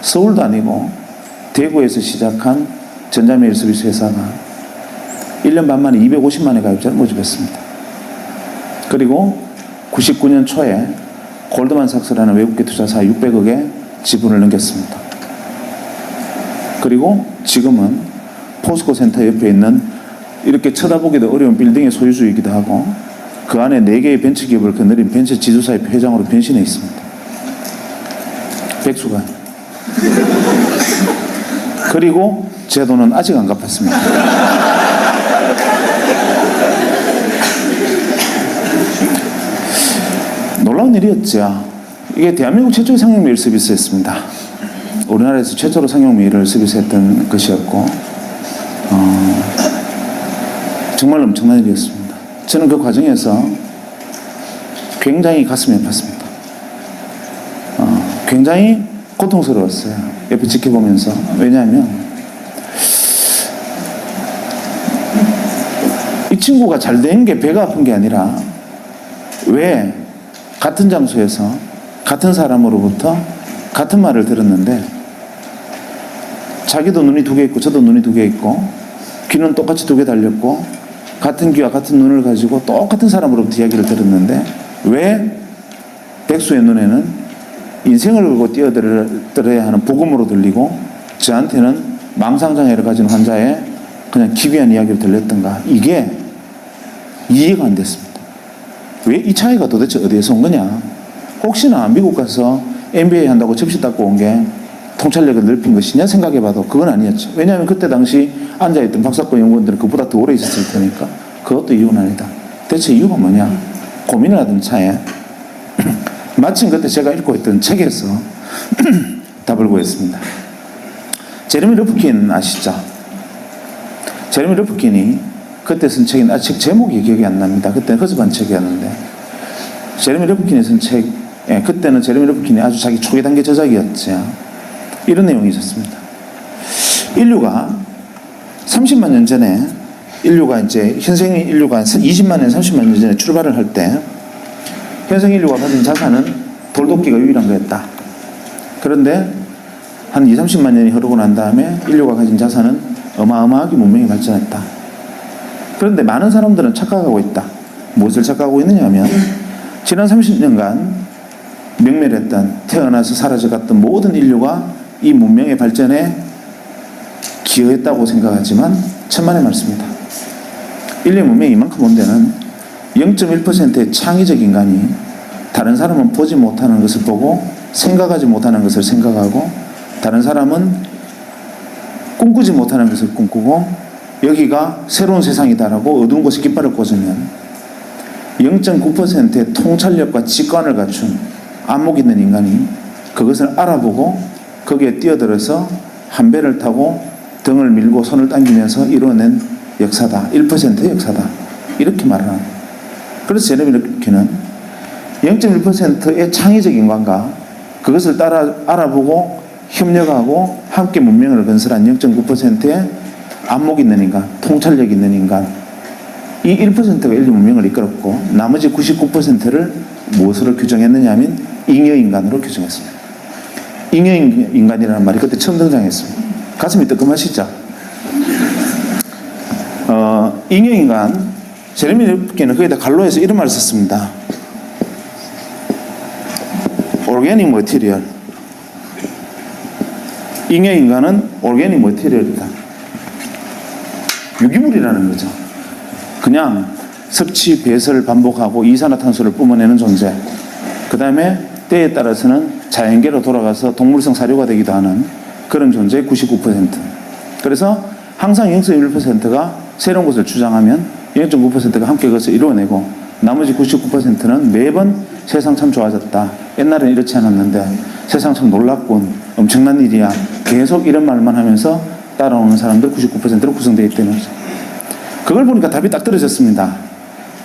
서울도 아니고 대구에서 시작한 전자메일 서비스 회사가 1년 반 만에 250만의 가입자를 모집했습니다. 그리고 99년 초에 골드만삭스라는 외국계 투자사 600억의 지분을 넘겼습니다. 그리고 지금은 포스코 센터 옆에 있는 이렇게 쳐다보기도 어려운 빌딩의 소유주이기도 하고 그 안에 4개의 벤처기업을 거느린 벤처 지주사의 회장으로 변신해 있습니다. 백수가. 그리고 제 돈은 아직 안 갚았습니다. 놀라운 일이었죠. 이게 대한민국 최초의 상용메일 서비스였습니다. 우리나라에서 최초로 상용메일을 서비스했던 것이었고 정말 엄청난 일이었습니다. 저는 그 과정에서 굉장히 가슴이 아팠습니다. 굉장히 고통스러웠어요. 옆에 지켜보면서. 왜냐하면 이 친구가 잘 된 게 배가 아픈 게 아니라 왜 같은 장소에서 같은 사람으로부터 같은 말을 들었는데 자기도 눈이 두 개 있고 저도 눈이 두 개 있고 귀는 똑같이 두 개 달렸고 같은 귀와 같은 눈을 가지고 똑같은 사람으로부터 이야기를 들었는데 왜 백수의 눈에는 인생을 걸고 뛰어들어야 하는 복음으로 들리고 저한테는 망상장애를 가진 환자의 그냥 기괴한 이야기를 들렸던가. 이게 이해가 안 됐습니다. 왜 이 차이가 도대체 어디에서 온 거냐. 혹시나 미국 가서 MBA 한다고 접시 닦고 온 게 통찰력을 넓힌 것이냐 생각해봐도 그건 아니었죠. 왜냐하면 그때 당시 앉아있던 박사과 연구원들은 그보다 더 오래 있었을 테니까. 그것도 이유는 아니다. 대체 이유가 뭐냐 고민을 하던 차에 마침 그때 제가 읽고 있던 책에서 답을 구했습니다. 제레미 르프킨 아시죠? 제레미 르프킨이 그때 쓴 책인, 책 제목이 기억이 안 납니다. 그때는 허접한 책이었는데 제레미 르프킨이 쓴 책, 그때는 제레미 르프킨이 아주 자기 초기 단계 저작이었죠. 이런 내용이 있었습니다. 인류가 30만 년 전에 인류가 이제 현생 인류가 20만 년, 30만 년 전에 출발을 할 때 현생 인류가 가진 자산은 돌도끼가 유일한 거였다. 그런데 한 20, 30만 년이 흐르고 난 다음에 인류가 가진 자산은 어마어마하게 문명이 발전했다. 그런데 많은 사람들은 착각하고 있다. 무엇을 착각하고 있느냐 하면 지난 30년간 명멸했던 태어나서 사라져갔던 모든 인류가 이 문명의 발전에 기여했다고 생각하지만 천만의 말씀이다. 인류의 문명이 이만큼 온 데는 0.1%의 창의적 인간이 다른 사람은 보지 못하는 것을 보고 생각하지 못하는 것을 생각하고 다른 사람은 꿈꾸지 못하는 것을 꿈꾸고 여기가 새로운 세상이다라고 어두운 곳에 깃발을 꽂으면 0.9%의 통찰력과 직관을 갖춘 안목 있는 인간이 그것을 알아보고 거기에 뛰어들어서 한 배를 타고 등을 밀고 손을 당기면서 이뤄낸 역사다. 1%의 역사다. 이렇게 말을 합니다. 그래서 제레미 르프킨은 0.1%의 창의적 인간과 그것을 따라 알아보고 협력하고 함께 문명을 건설한 0.9%의 안목 있는 인간, 통찰력 있는 인간, 이 1%가 인류 문명을 이끌었고 나머지 99%를 무엇으로 규정했느냐 하면 잉여인간으로 규정했습니다. 잉여인간이라는 말이 그때 처음 등장했습니다. 가슴이 뜨끔하시죠? 잉여인간, 제레미 르프킨은 거기다 갈로에서 이런 말을 썼습니다. 오르게닉 머티리얼. 잉여인간은 오르게닉 머티리얼이다. 유기물이라는 거죠. 그냥 섭취, 배설 반복하고 이산화탄소를 뿜어내는 존재. 그 다음에 때에 따라서는 자연계로 돌아가서 동물성 사료가 되기도 하는 그런 존재의 99%. 그래서 항상 0.1%가 새로운 것을 주장하면 0.9%가 함께 그것을 이루어내고 나머지 99%는 매번 세상 참 좋아졌다. 옛날에는 이렇지 않았는데 세상 참 놀랍군. 엄청난 일이야. 계속 이런 말만 하면서 따라오는 사람들 99%로 구성되어 있다는 거죠. 그걸 보니까 답이 딱 떨어졌습니다.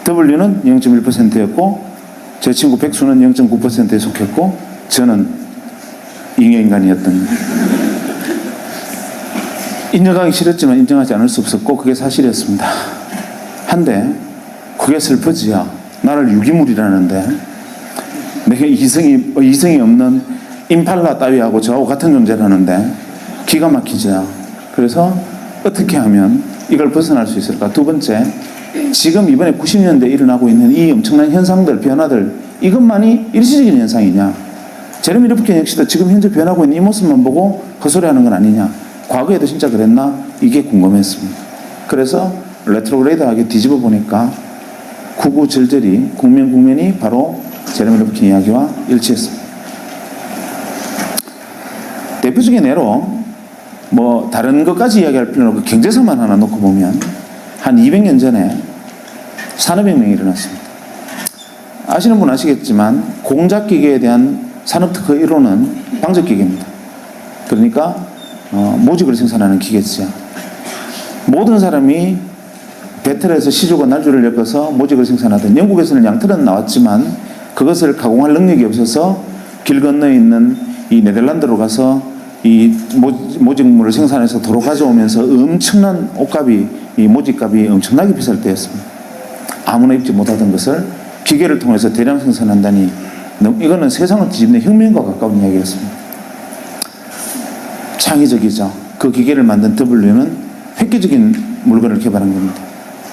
W는 0.1%였고 제 친구 백수는 0.9%에 속했고 저는 잉여인간이었던 거예요. 인정하기 싫었지만 인정하지 않을 수 없었고 그게 사실이었습니다. 한데 그게 슬프지요. 나를 유기물이라는데 내가 이성이 없는 임팔라 따위하고 저하고 같은 존재라는데 기가 막히죠. 그래서 어떻게 하면 이걸 벗어날 수 있을까? 두 번째, 지금 이번에 90년대에 일어나고 있는 이 엄청난 현상들, 변화들, 이것만이 일시적인 현상이냐? 제레미 르프킨 역시도 지금 현재 변하고 있는 이 모습만 보고 헛소리하는 건 아니냐? 과거에도 진짜 그랬나? 이게 궁금했습니다. 그래서 레트로그레이드하게 뒤집어 보니까 구구절절이 국면이 바로 제레미 르프킨 이야기와 일치했습니다. 대표적인 예로 뭐 다른 것까지 이야기할 필요는 없고 경제사만 하나 놓고 보면 한 200년 전에 산업혁명이 일어났습니다. 아시는 분 아시겠지만 공작기계에 대한 산업특허 1호는 방적기계입니다. 그러니까 모직을 생산하는 기계죠. 모든 사람이 배틀에서 시조가 날줄을 엮어서 모직을 생산하던 영국에서는 양털은 나왔지만 그것을 가공할 능력이 없어서 길 건너에 있는 이 네덜란드로 가서 이 모직물을 생산해서 도로 가져오면서 엄청난 옷값이, 이 모직값이 엄청나게 비쌀 때였습니다. 아무나 입지 못하던 것을 기계를 통해서 대량 생산한다니 이거는 세상을 뒤집는 혁명과 가까운 이야기였습니다. 창의적이죠. 그 기계를 만든 W는 획기적인 물건을 개발한 겁니다.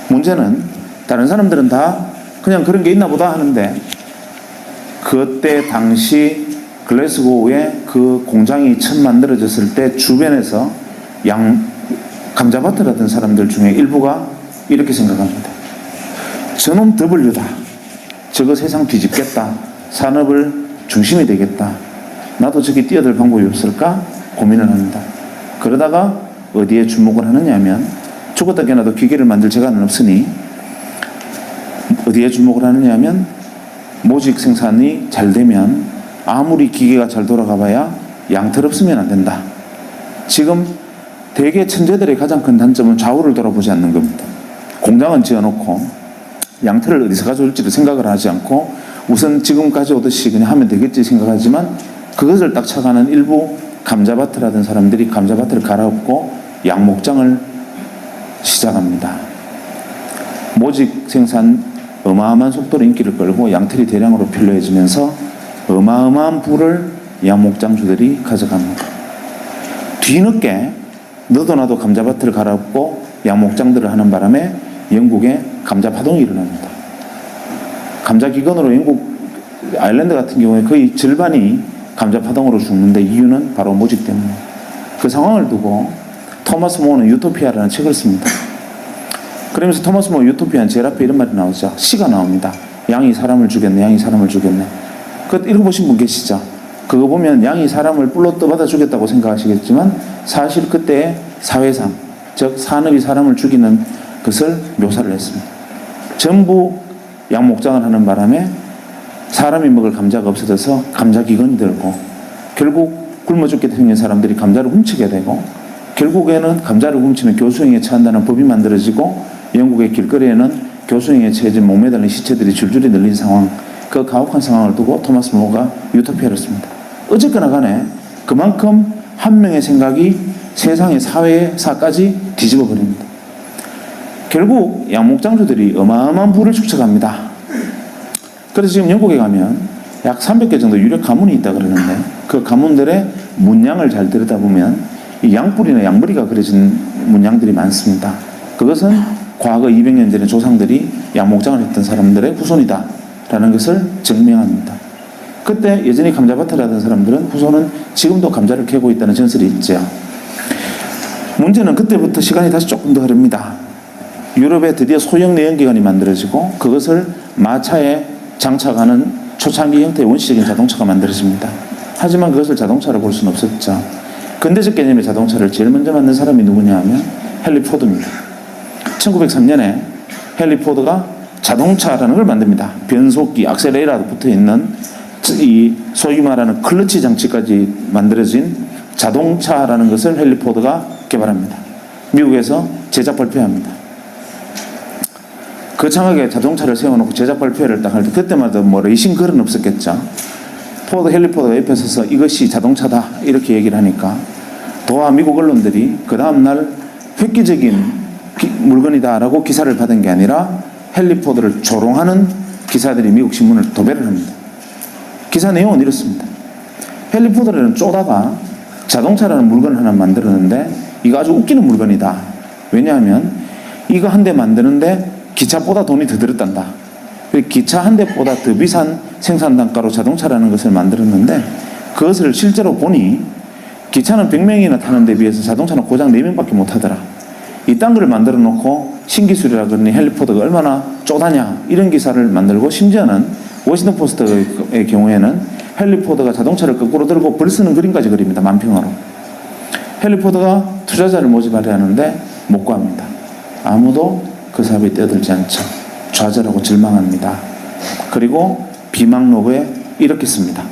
문제는 다른 사람들은 다 그냥 그런 게 있나 보다 하는데, 그때 당시 글래스고에 그 공장이 처음 만들어졌을 때 주변에서 감자밭을 하던 사람들 중에 일부가 이렇게 생각합니다. 저놈 W다. 저거 세상 뒤집겠다. 산업을 중심이 되겠다. 나도 저기 뛰어들 방법이 없을까? 고민을 합니다. 그러다가 어디에 주목을 하느냐 하면, 죽었다 깨어나도 기계를 만들 재간은 없으니 어디에 주목을 하느냐 하면, 모직 생산이 잘 되면 아무리 기계가 잘 돌아가 봐야 양털 없으면 안 된다. 지금 대개 천재들의 가장 큰 단점은 좌우를 돌아보지 않는 겁니다. 공장은 지어놓고 양털을 어디서 가져올지도 생각을 하지 않고 우선 지금 가져오듯이 그냥 하면 되겠지 생각하지만, 그것을 딱 착안한 일부 감자밭을 하던 사람들이 감자밭을 갈아엎고 양목장을 시작합니다. 모직 생산 어마어마한 속도로 인기를 끌고 양털이 대량으로 필요해지면서 어마어마한 부를 양목장주들이 가져갑니다. 뒤늦게 너도 나도 감자밭을 갈아엎고 양목장들을 하는 바람에 영국에 감자파동이 일어납니다. 감자기근으로 영국 아일랜드 같은 경우에 거의 절반이 감자파동으로 죽는데, 이유는 바로 모직 때문에. 그 상황을 두고 토마스 모어는 유토피아라는 책을 씁니다. 그러면서 토마스 모어 유토피아는 제일 앞에 이런 말이 나오죠. 시가 나옵니다. 양이 사람을 죽였네, 양이 사람을 죽였네. 그거 읽어보신 분 계시죠? 그거 보면 양이 사람을 뿔로 떠받아 죽였다고 생각하시겠지만, 사실 그때의 사회상, 즉 산업이 사람을 죽이는 것을 묘사를 했습니다. 전부 양목장을 하는 바람에 사람이 먹을 감자가 없어져서 감자기근이 들고, 결국 굶어 죽게 생긴 사람들이 감자를 훔치게 되고, 결국에는 감자를 훔치면 교수형에 처한다는 법이 만들어지고, 영국의 길거리에는 교수형에 처해진 목매달린 시체들이 줄줄이 늘린 상황, 그 가혹한 상황을 두고 토마스 모어가 유토피아를 씁니다. 어쨌거나 간에 그만큼 한 명의 생각이 세상의 사회사까지 뒤집어 버립니다. 결국 양목장주들이 어마어마한 부를 축적합니다. 그래서 지금 영국에 가면 약 300개 정도 유력 가문이 있다 그러는데, 그 가문들의 문양을 잘 들여다보면 이 양뿔이나 양머리가 그려진 문양들이 많습니다. 그것은 과거 200년 전에 조상들이 양목장을 했던 사람들의 후손이다 라는 것을 증명합니다. 그때 여전히 감자밭을 하던 사람들은 후손은 지금도 감자를 캐고 있다는 전설이 있죠. 문제는 그때부터 시간이 다시 조금 더 흐릅니다. 유럽에 드디어 소형 내연기관이 만들어지고, 그것을 마차에 장착하는 초창기 형태의 원시적인 자동차가 만들어집니다. 하지만 그것을 자동차로 볼 수는 없었죠. 근대적 개념의 자동차를 제일 먼저 만든 사람이 누구냐 하면 헨리 포드입니다. 1903년에 헨리 포드가 자동차라는 걸 만듭니다. 변속기, 악셀레이터도 붙어있는 이 소위 말하는 클러치 장치까지 만들어진 자동차라는 것을 헨리 포드가 개발합니다. 미국에서 제작 발표합니다. 거창하게 자동차를 세워놓고 제작 발표회를 딱 할 때, 그때마다 뭐 레이싱걸은 없었겠죠. 헨리 포드가 옆에 서서 이것이 자동차다 이렇게 얘기를 하니까 도하 미국 언론들이 그 다음날 획기적인 물건이다라고 기사를 받은 게 아니라 헨리 포드를 조롱하는 기사들이 미국 신문을 도배를 합니다. 기사 내용은 이렇습니다. 헨리 포드는 쪼다가 자동차라는 물건을 하나 만들었는데 이거 아주 웃기는 물건이다. 왜냐하면 이거 한 대 만드는데 기차보다 돈이 더 들었단다. 기차 한 대보다 더 비싼 생산 단가로 자동차라는 것을 만들었는데, 그것을 실제로 보니 기차는 100명이나 타는 데 비해서 자동차는 고작 4명밖에 못 하더라. 이딴 걸 만들어 놓고 신기술이라 그러니 헨리 포드가 얼마나 쪼다냐, 이런 기사를 만들고, 심지어는 워싱턴 포스트의 경우에는 헨리 포드가 자동차를 거꾸로 들고 벌 쓰는 그림까지 그립니다. 만평으로. 헨리 포드가 투자자를 모집하려 하는데 못 구합니다. 아무도 그 사업에 뛰어들지 않죠. 좌절하고 절망합니다. 그리고 비망록에 이렇게 씁니다.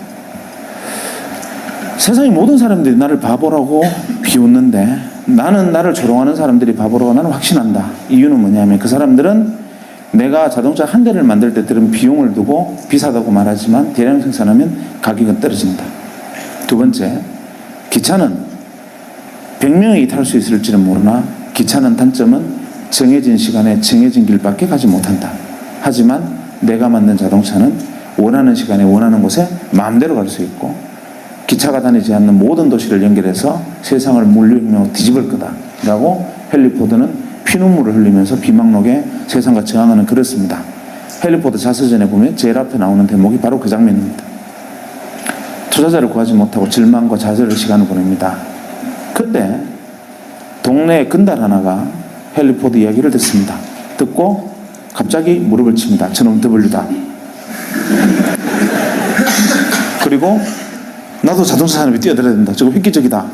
세상의 모든 사람들이 나를 바보라고 비웃는데 나는 나를 조롱하는 사람들이 바보라고 나는 확신한다. 이유는 뭐냐면 그 사람들은 내가 자동차 한 대를 만들 때 들은 비용을 두고 비싸다고 말하지만 대량 생산하면 가격은 떨어진다. 두 번째, 기차는 100명이 탈 수 있을지는 모르나 기차는 단점은 정해진 시간에 정해진 길밖에 가지 못한다. 하지만 내가 만든 자동차는 원하는 시간에 원하는 곳에 마음대로 갈 수 있고, 기차가 다니지 않는 모든 도시를 연결해서 세상을 물리학으로 뒤집을 거다라고 헨리 포드는 피눈물을 흘리면서 비망록에 세상과 저항하는 글을 씁니다. 헨리 포드 자서전에 보면 제일 앞에 나오는 대목이 바로 그 장면입니다. 투자자를 구하지 못하고 절망과 좌절의 시간을 보냅니다. 그때 동네에 건달 하나가 헨리 포드 이야기를 듣습니다. 듣고 갑자기 무릎을 칩니다. 저놈 W다. 그리고 나도 자동차 산업에 뛰어들어야 된다. 저거 획기적이다.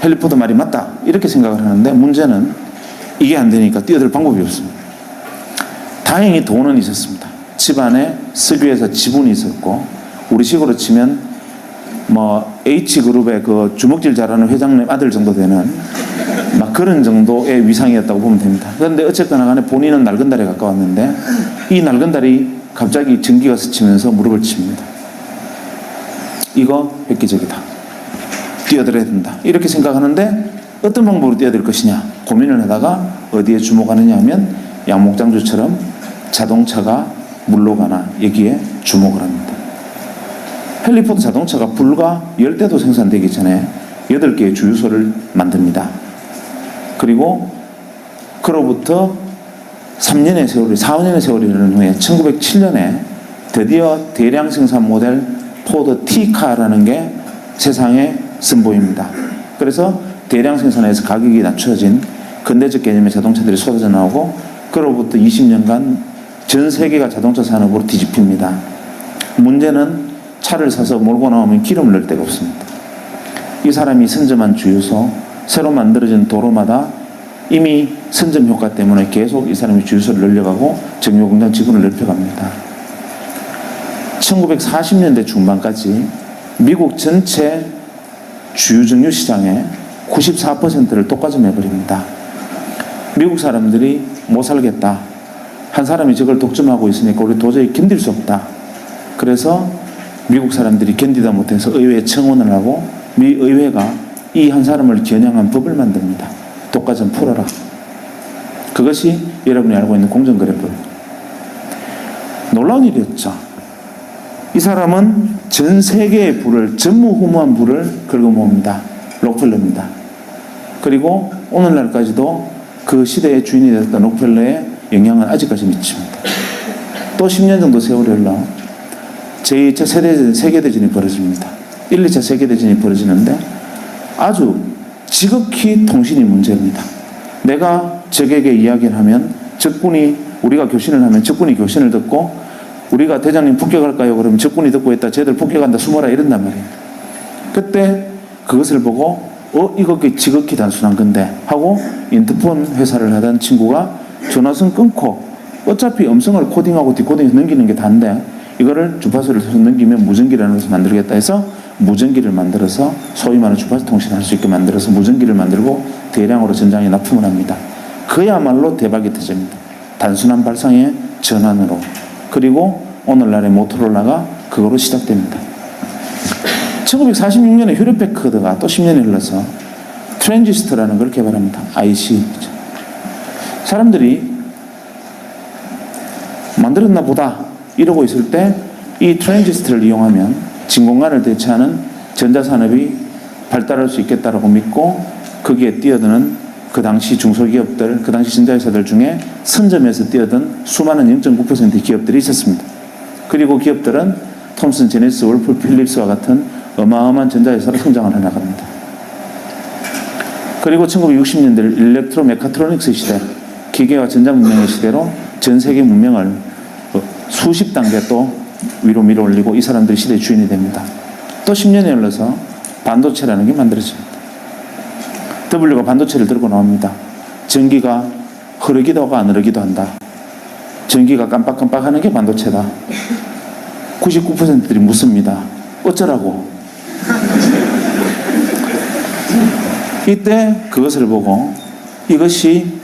헨리 포드 말이 맞다. 이렇게 생각을 하는데 문제는 이게 안 되니까 뛰어들 방법이 없습니다. 다행히 돈은 있었습니다. 집안에 석유회사 지분이 있었고 우리식으로 치면 뭐 H그룹의 그 주먹질 잘하는 회장님 아들 정도 되는 막 그런 정도의 위상이었다고 보면 됩니다. 그런데 어쨌거나 간에 본인은 낡은달에 가까웠는데 이 낡은달이 갑자기 전기가 스치면서 무릎을 칩니다. 이거 획기적이다. 뛰어들어야 된다. 이렇게 생각하는데 어떤 방법으로 뛰어들 것이냐 고민을 하다가 어디에 주목하느냐 하면 양목장주처럼 자동차가 물로 가나 여기에 주목을 합니다. 헨리 포드 자동차가 불과 10대도 생산되기 전에 8개의 주유소를 만듭니다. 그리고 그로부터 3년의 세월이 4년의 세월이 흐른 후에 1907년에 드디어 대량 생산 모델 포드 T카라는 게 세상에 선보입니다. 그래서 대량 생산에서 가격이 낮춰진 근대적 개념의 자동차들이 쏟아져 나오고 그로부터 20년간 전 세계가 자동차 산업으로 뒤집힙니다. 문제는 차를 사서 몰고 나오면 기름을 넣을 데가 없습니다. 이 사람이 선점한 주유소, 새로 만들어진 도로마다 이미 선점 효과 때문에 계속 이 사람이 주유소를 늘려가고 정유공장 지분을 넓혀갑니다. 1940년대 중반까지 미국 전체 주유정유 시장의 94%를 독과점해버립니다. 미국 사람들이 못 살겠다. 한 사람이 저걸 독점하고 있으니까 우리 도저히 견딜 수 없다. 그래서 미국 사람들이 견디다 못해서 의회에 청원을 하고 미 의회가 이 한 사람을 겨냥한 법을 만듭니다. 독과점 풀어라. 그것이 여러분이 알고 있는 공정거래법. 놀라운 일이었죠. 이 사람은 전 세계의 부를 전무후무한 부를 긁어모읍니다. 록펠러입니다. 그리고 오늘날까지도 그 시대의 주인이 됐던 록펠러의 영향은 아직까지 미칩니다. 또 10년 정도 세월이 흘러 제2차 세계대전이 벌어집니다. 1, 2차 세계대전이 벌어지는데 아주 지극히 통신이 문제입니다. 내가 적에게 이야기를 하면 적군이 우리가 교신을 하면 적군이 교신을 듣고 우리가 대장님 폭격할까요? 그러면 적군이 듣고 있다. 쟤들 폭격한다. 숨어라. 이런단 말이에요. 그때 그것을 보고 이거 지극히 단순한 건데 하고 인터폰 회사를 하던 친구가 전화선 끊고 어차피 음성을 코딩하고 디코딩해서 넘기는 게 다인데 이거를 주파수를 넘기면 무전기라는 것을 만들겠다 해서 무전기를 만들어서 소위 말하는 주파수 통신을 할 수 있게 만들어서 무전기를 만들고 대량으로 전장에 납품을 합니다. 그야말로 대박이 터집니다. 단순한 발상의 전환으로. 그리고 오늘날의 모토로라가 그거로 시작됩니다. 1946년에 휴레패커드가 또 10년이 흘러서 트랜지스터라는 걸 개발합니다. IC. 사람들이 만들었나 보다 이러고 있을 때 이 트랜지스터를 이용하면 진공관을 대체하는 전자산업이 발달할 수 있겠다라고 믿고 거기에 뛰어드는 그 당시 중소기업들, 그 당시 전자회사들 중에 선점에서 뛰어든 수많은 0.9%의 기업들이 있었습니다. 그리고 기업들은 톰슨, 제네시스, 월프, 필립스와 같은 어마어마한 전자회사로 성장을 해나갑니다. 그리고 1960년대 일렉트로 메카트로닉스 시대, 기계와 전자문명의 시대로 전 세계 문명을 수십 단계 또 위로 밀어올리고 이 사람들이 시대의 주인이 됩니다. 또 10년이 흘러서 반도체라는 게 만들어집니다. W가 반도체를 들고 나옵니다. 전기가 흐르기도 하고 안 흐르기도 한다. 전기가 깜빡깜빡 하는 게 반도체다. 99%들이 묻습니다. 어쩌라고? 이때 그것을 보고 이것이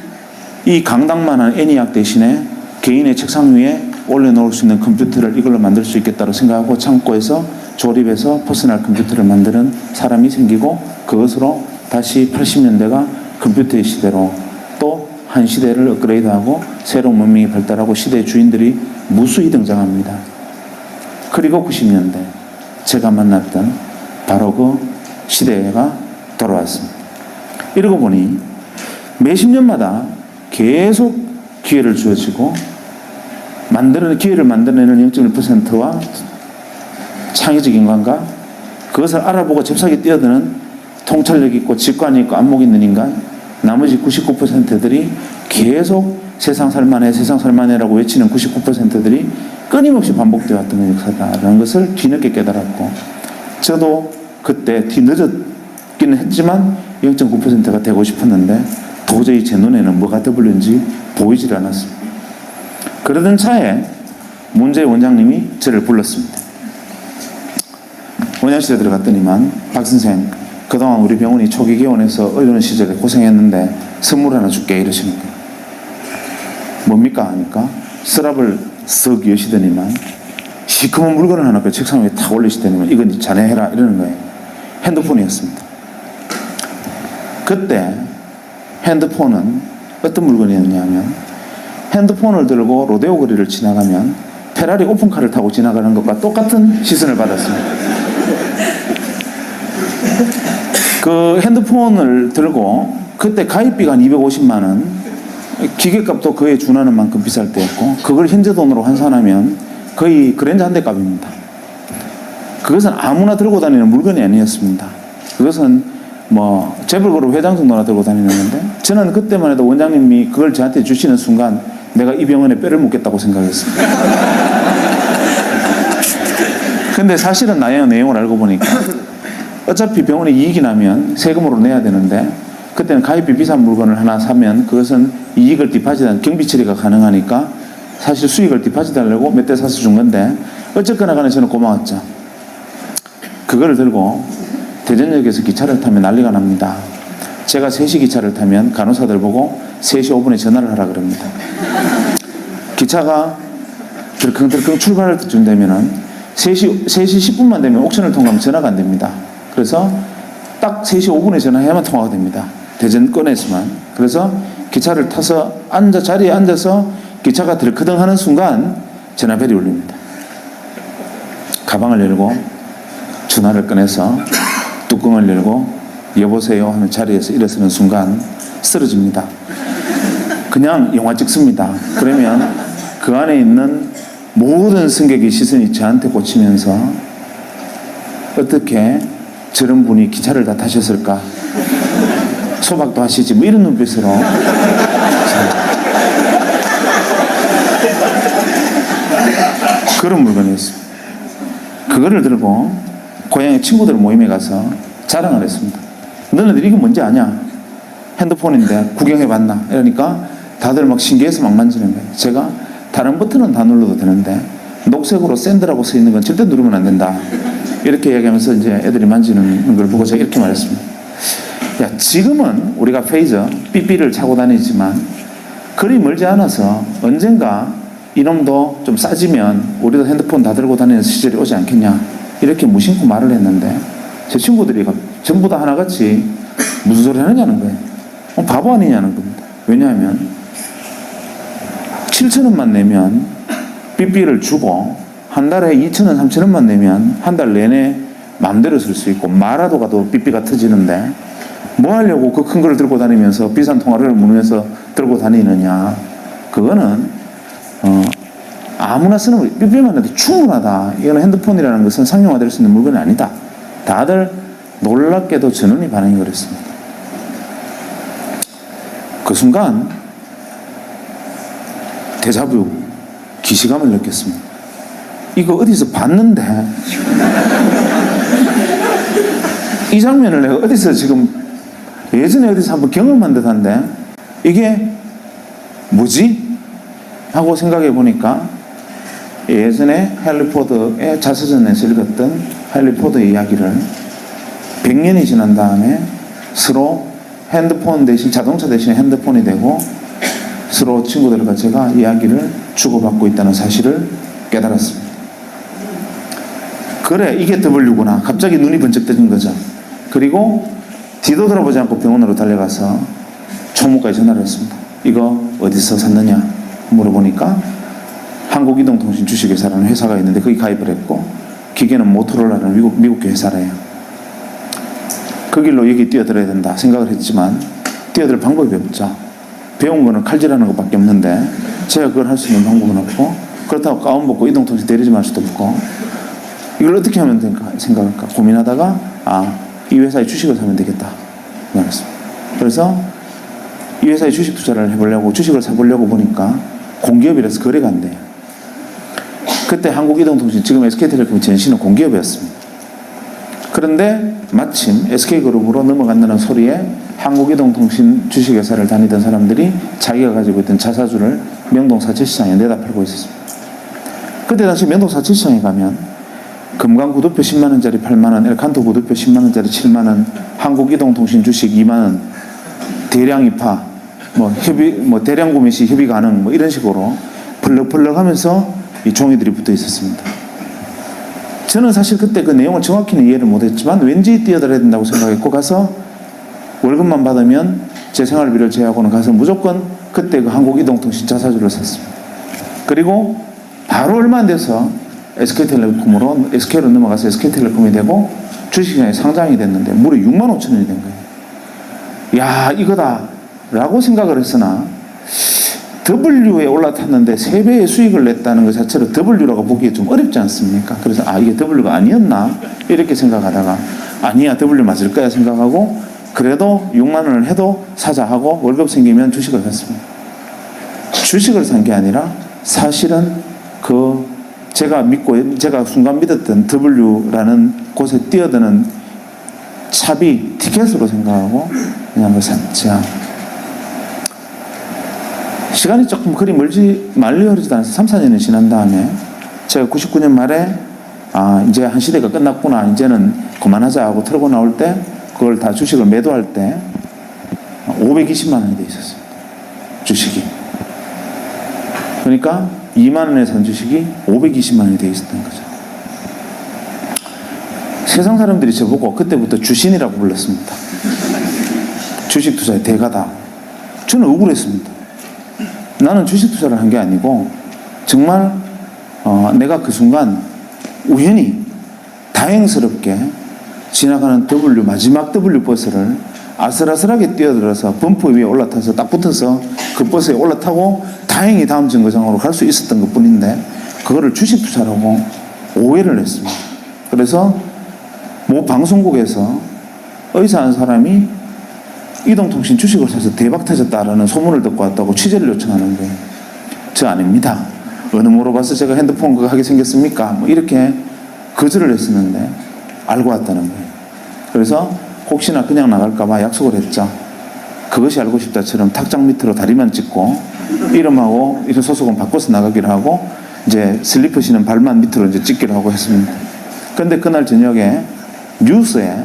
이 강당만한 애니악 대신에 개인의 책상 위에 올려놓을 수 있는 컴퓨터를 이걸로 만들 수 있겠다고 생각하고 창고에서 조립해서 퍼스널 컴퓨터를 만드는 사람이 생기고 그것으로 다시 80년대가 컴퓨터의 시대로 또 한 시대를 업그레이드하고 새로운 문명이 발달하고 시대의 주인들이 무수히 등장합니다. 그리고 90년대 제가 만났던 바로 그 시대가 돌아왔습니다. 이러고 보니 몇십 년마다 계속 기회를 주어지고 기회를 만들어내는 0.1%와 창의적 인간과 그것을 알아보고 잽싸게 뛰어드는 통찰력 있고 직관이 있고 안목 있는 인간, 나머지 99%들이 계속 세상 살만해라고 외치는 99%들이 끊임없이 반복되어 왔던 역사다라는 것을 뒤늦게 깨달았고, 저도 그때 뒤늦었기는 했지만 0.9%가 되고 싶었는데 도저히 제 눈에는 뭐가 떠블는지 보이질 않았습니다. 그러던 차에 문제의 원장님이 저를 불렀습니다. 원장실에 들어갔더니만, 박 선생, 그동안 우리 병원이 초기 개원해서 어려운 시절에 고생했는데 선물 하나 줄게 이러시는 거예요. 뭡니까 하니까 서랍을 썩 여시더니만 시커먼 물건을 하나 그 책상 위에 탁 올리시더니만 이건 자네 해라 이러는 거예요. 핸드폰이었습니다. 그때 핸드폰은 어떤 물건이었냐면, 핸드폰을 들고 로데오 거리를 지나가면 페라리 오픈카를 타고 지나가는 것과 똑같은 시선을 받았습니다. 그 핸드폰을 들고 그때 가입비가 한 250만 원, 기계값도 그에 준하는 만큼 비쌀 때였고, 그걸 현재 돈으로 환산하면 거의 그랜저 한 대 값입니다. 그것은 아무나 들고 다니는 물건이 아니었습니다. 그것은 재벌그룹 회장 정도나 들고 다니는 건데, 저는 그때만 해도 원장님이 그걸 저한테 주시는 순간 내가 이 병원에 뼈를 묻겠다고 생각했습니다. 근데 사실은 내용을 알고 보니까 어차피 병원에 이익이 나면 세금으로 내야 되는데, 그때는 가입비 비싼 물건을 하나 사면 그것은 이익을 디파짓한 경비 처리가 가능하니까 사실 수익을 디파짓하려고 몇 대 사서 준 건데, 어쨌거나 간에 저는 고마웠죠. 그거를 들고 대전역에서 기차를 타면 난리가 납니다. 제가 3시 기차를 타면 간호사들 보고 3시 5분에 전화를 하라 그럽니다. 기차가 들컹들컹 출발할 때쯤 되면은 3시 10분만 되면 옥션을 통과하면 전화가 안 됩니다. 그래서 딱 3시 5분에 전화해야만 통화가 됩니다. 대전권에서만. 그래서 기차를 타서 자리에 앉아서 기차가 들크덩 하는 순간 전화벨이 울립니다. 가방을 열고 전화를 꺼내서 뚜껑을 열고 여보세요 하는 자리에서 일어서는 순간 쓰러집니다. 그냥 영화 찍습니다. 그러면 그 안에 있는 모든 승객의 시선이 저한테 꽂히면서 어떻게 저런 분이 기차를 다 타셨을까? 소박도 하시지 뭐 이런 눈빛으로 그런 물건이었습니다. 그거를 들고 고향의 친구들 모임에 가서 자랑을 했습니다. 너네들 이거 뭔지 아냐? 핸드폰인데 구경해봤나? 이러니까 다들 막 신기해서 막 만지는 거예요. 제가 다른 버튼은 다 눌러도 되는데 녹색으로 샌드라고 써 있는 건 절대 누르면 안 된다. 이렇게 얘기하면서 이제 애들이 만지는 걸 보고 제가 이렇게 말했습니다. 야, 지금은 우리가 페이저, 삐삐를 차고 다니지만 그리 멀지 않아서 언젠가 이놈도 좀 싸지면 우리도 핸드폰 다 들고 다니는 시절이 오지 않겠냐. 이렇게 무심코 말을 했는데 제 친구들이 전부 다 하나같이 무슨 소리 하느냐는 거예요. 바보 아니냐는 겁니다. 왜냐하면 7,000원만 내면 삐삐를 주고 한 달에 2,000원, 3,000원만 내면 한 달 내내 마음대로 쓸 수 있고 마라도 가도 삐삐가 터지는데 뭐 하려고 그 큰 걸 들고 다니면서 비싼 통화를 물으면서 들고 다니느냐. 그거는 아무나 쓰는 삐삐만 해도 충분하다. 이거는 핸드폰이라는 것은 상용화될 수 있는 물건이 아니다. 다들 놀랍게도 전원이 반응이 그랬습니다. 그 순간 데자뷰, 기시감을 느꼈습니다. 이거 어디서 봤는데 이 장면을 내가 어디서 지금 예전에 어디서 한번 경험한 듯한데 이게 뭐지? 하고 생각해 보니까 예전에 해리포터의 자서전에서 읽었던 해리포터의 이야기를 100년이 지난 다음에 서로 핸드폰 대신 자동차 대신 핸드폰이 되고 서로 친구들과 제가 이야기를 주고받고 있다는 사실을 깨달았습니다. 그래, 이게 W구나. 갑자기 눈이 번쩍 뜨는 거죠. 그리고 뒤도 돌아보지 않고 병원으로 달려가서 총무과에 전화를 했습니다. 이거 어디서 샀느냐 물어보니까 한국이동통신 주식회사라는 회사가 있는데 거기 가입을 했고 기계는 모토로라라는 미국 회사래요. 그 길로 여기 뛰어들어야 된다 생각을 했지만 뛰어들 방법이 없죠. 배운 거는 칼질하는 것밖에 없는데 제가 그걸 할 수 있는 방법은 없고, 그렇다고 가운 벗고 이동통신 대리점 할 수도 없고, 이걸 어떻게 하면 될까 생각할까 고민하다가 이 회사의 주식을 사면 되겠다 말했습니다. 그래서 이 회사에 주식 투자를 해보려고 주식을 사보려고 보니까 공기업이라서 거래가 안 돼요. 그때 한국이동통신, 지금 SK텔레콤 전신은 공기업이었습니다. 그런데 마침 SK그룹으로 넘어간다는 소리에 한국이동통신 주식회사를 다니던 사람들이 자기가 가지고 있던 자사주를 명동 사채시장에 내다 팔고 있었습니다. 그때 당시 명동 사채시장에 가면 금강 구두표 10만원짜리 8만원, 엘칸토 구두표 10만원짜리 7만원, 한국이동통신 주식 2만원, 대량 입하, 대량 구매 시 협의 가능, 이런 식으로 펄럭펄럭 하면서 이 종이들이 붙어 있었습니다. 저는 사실 그때 그 내용을 정확히는 이해를 못했지만 왠지 뛰어들어야 된다고 생각했고, 가서 월급만 받으면 제 생활비를 제외하고는 가서 무조건 그때 그 한국이동통신 자사주를 샀습니다. 그리고 바로 얼마 안 돼서 SK텔레콤으로, SK로 넘어가서 SK텔레콤이 되고 주식시장에 상장이 됐는데 무려 6만 5천 원이 된 거예요. 야, 이거다 라고 생각을 했으나 W에 올라탔는데 3배의 수익을 냈다는 것 자체로 W라고 보기에 좀 어렵지 않습니까? 그래서 이게 W가 아니었나? 이렇게 생각하다가 아니야, W 맞을 거야 생각하고 그래도 6만 원을 해도 사자 하고 월급 생기면 주식을 샀습니다. 주식을 산 게 아니라 사실은 제가 순간 믿었던 W라는 곳에 뛰어드는 차비, 티켓으로 생각하고 그냥 그 샀죠. 시간이 조금 그리 멀리 흐르지도 않아서 3, 4년이 지난 다음에 제가 99년 말에 이제 한 시대가 끝났구나, 이제는 그만하자 하고 털고 나올 때 그걸 다 주식을 매도할 때 520만 원이 돼 있었습니다. 주식이. 그러니까 2만 원에 산 주식이 520만 원이 돼 있었던 거죠. 세상 사람들이 저보고 그때부터 주신이라고 불렀습니다. 주식 투자의 대가다. 저는 억울했습니다. 나는 주식 투자를 한 게 아니고 정말 내가 그 순간 우연히 다행스럽게 지나가는 마지막 W 버스를 아슬아슬하게 뛰어들어서 범퍼 위에 올라타서 딱 붙어서 그 버스에 올라타고 다행히 다음 정거장으로 갈 수 있었던 것 뿐인데 그거를 주식 투자라고 오해를 했습니다. 그래서 모 방송국에서 의사 한 사람이 이동통신 주식을 사서 대박 터졌다라는 소문을 듣고 왔다고 취재를 요청하는 거예요. 저 아닙니다. 어느 물어봐서 제가 핸드폰 그거 하게 생겼습니까? 이렇게 거절을 했었는데 알고 왔다는 거예요. 그래서 혹시나 그냥 나갈까봐 약속을 했죠. 그것이 알고 싶다처럼 탁장 밑으로 다리만 찍고 이름하고 이런 소속은 바꿔서 나가기로 하고 이제 슬리퍼 신은 발만 밑으로 이제 찍기로 하고 했습니다. 그런데 그날 저녁에 뉴스에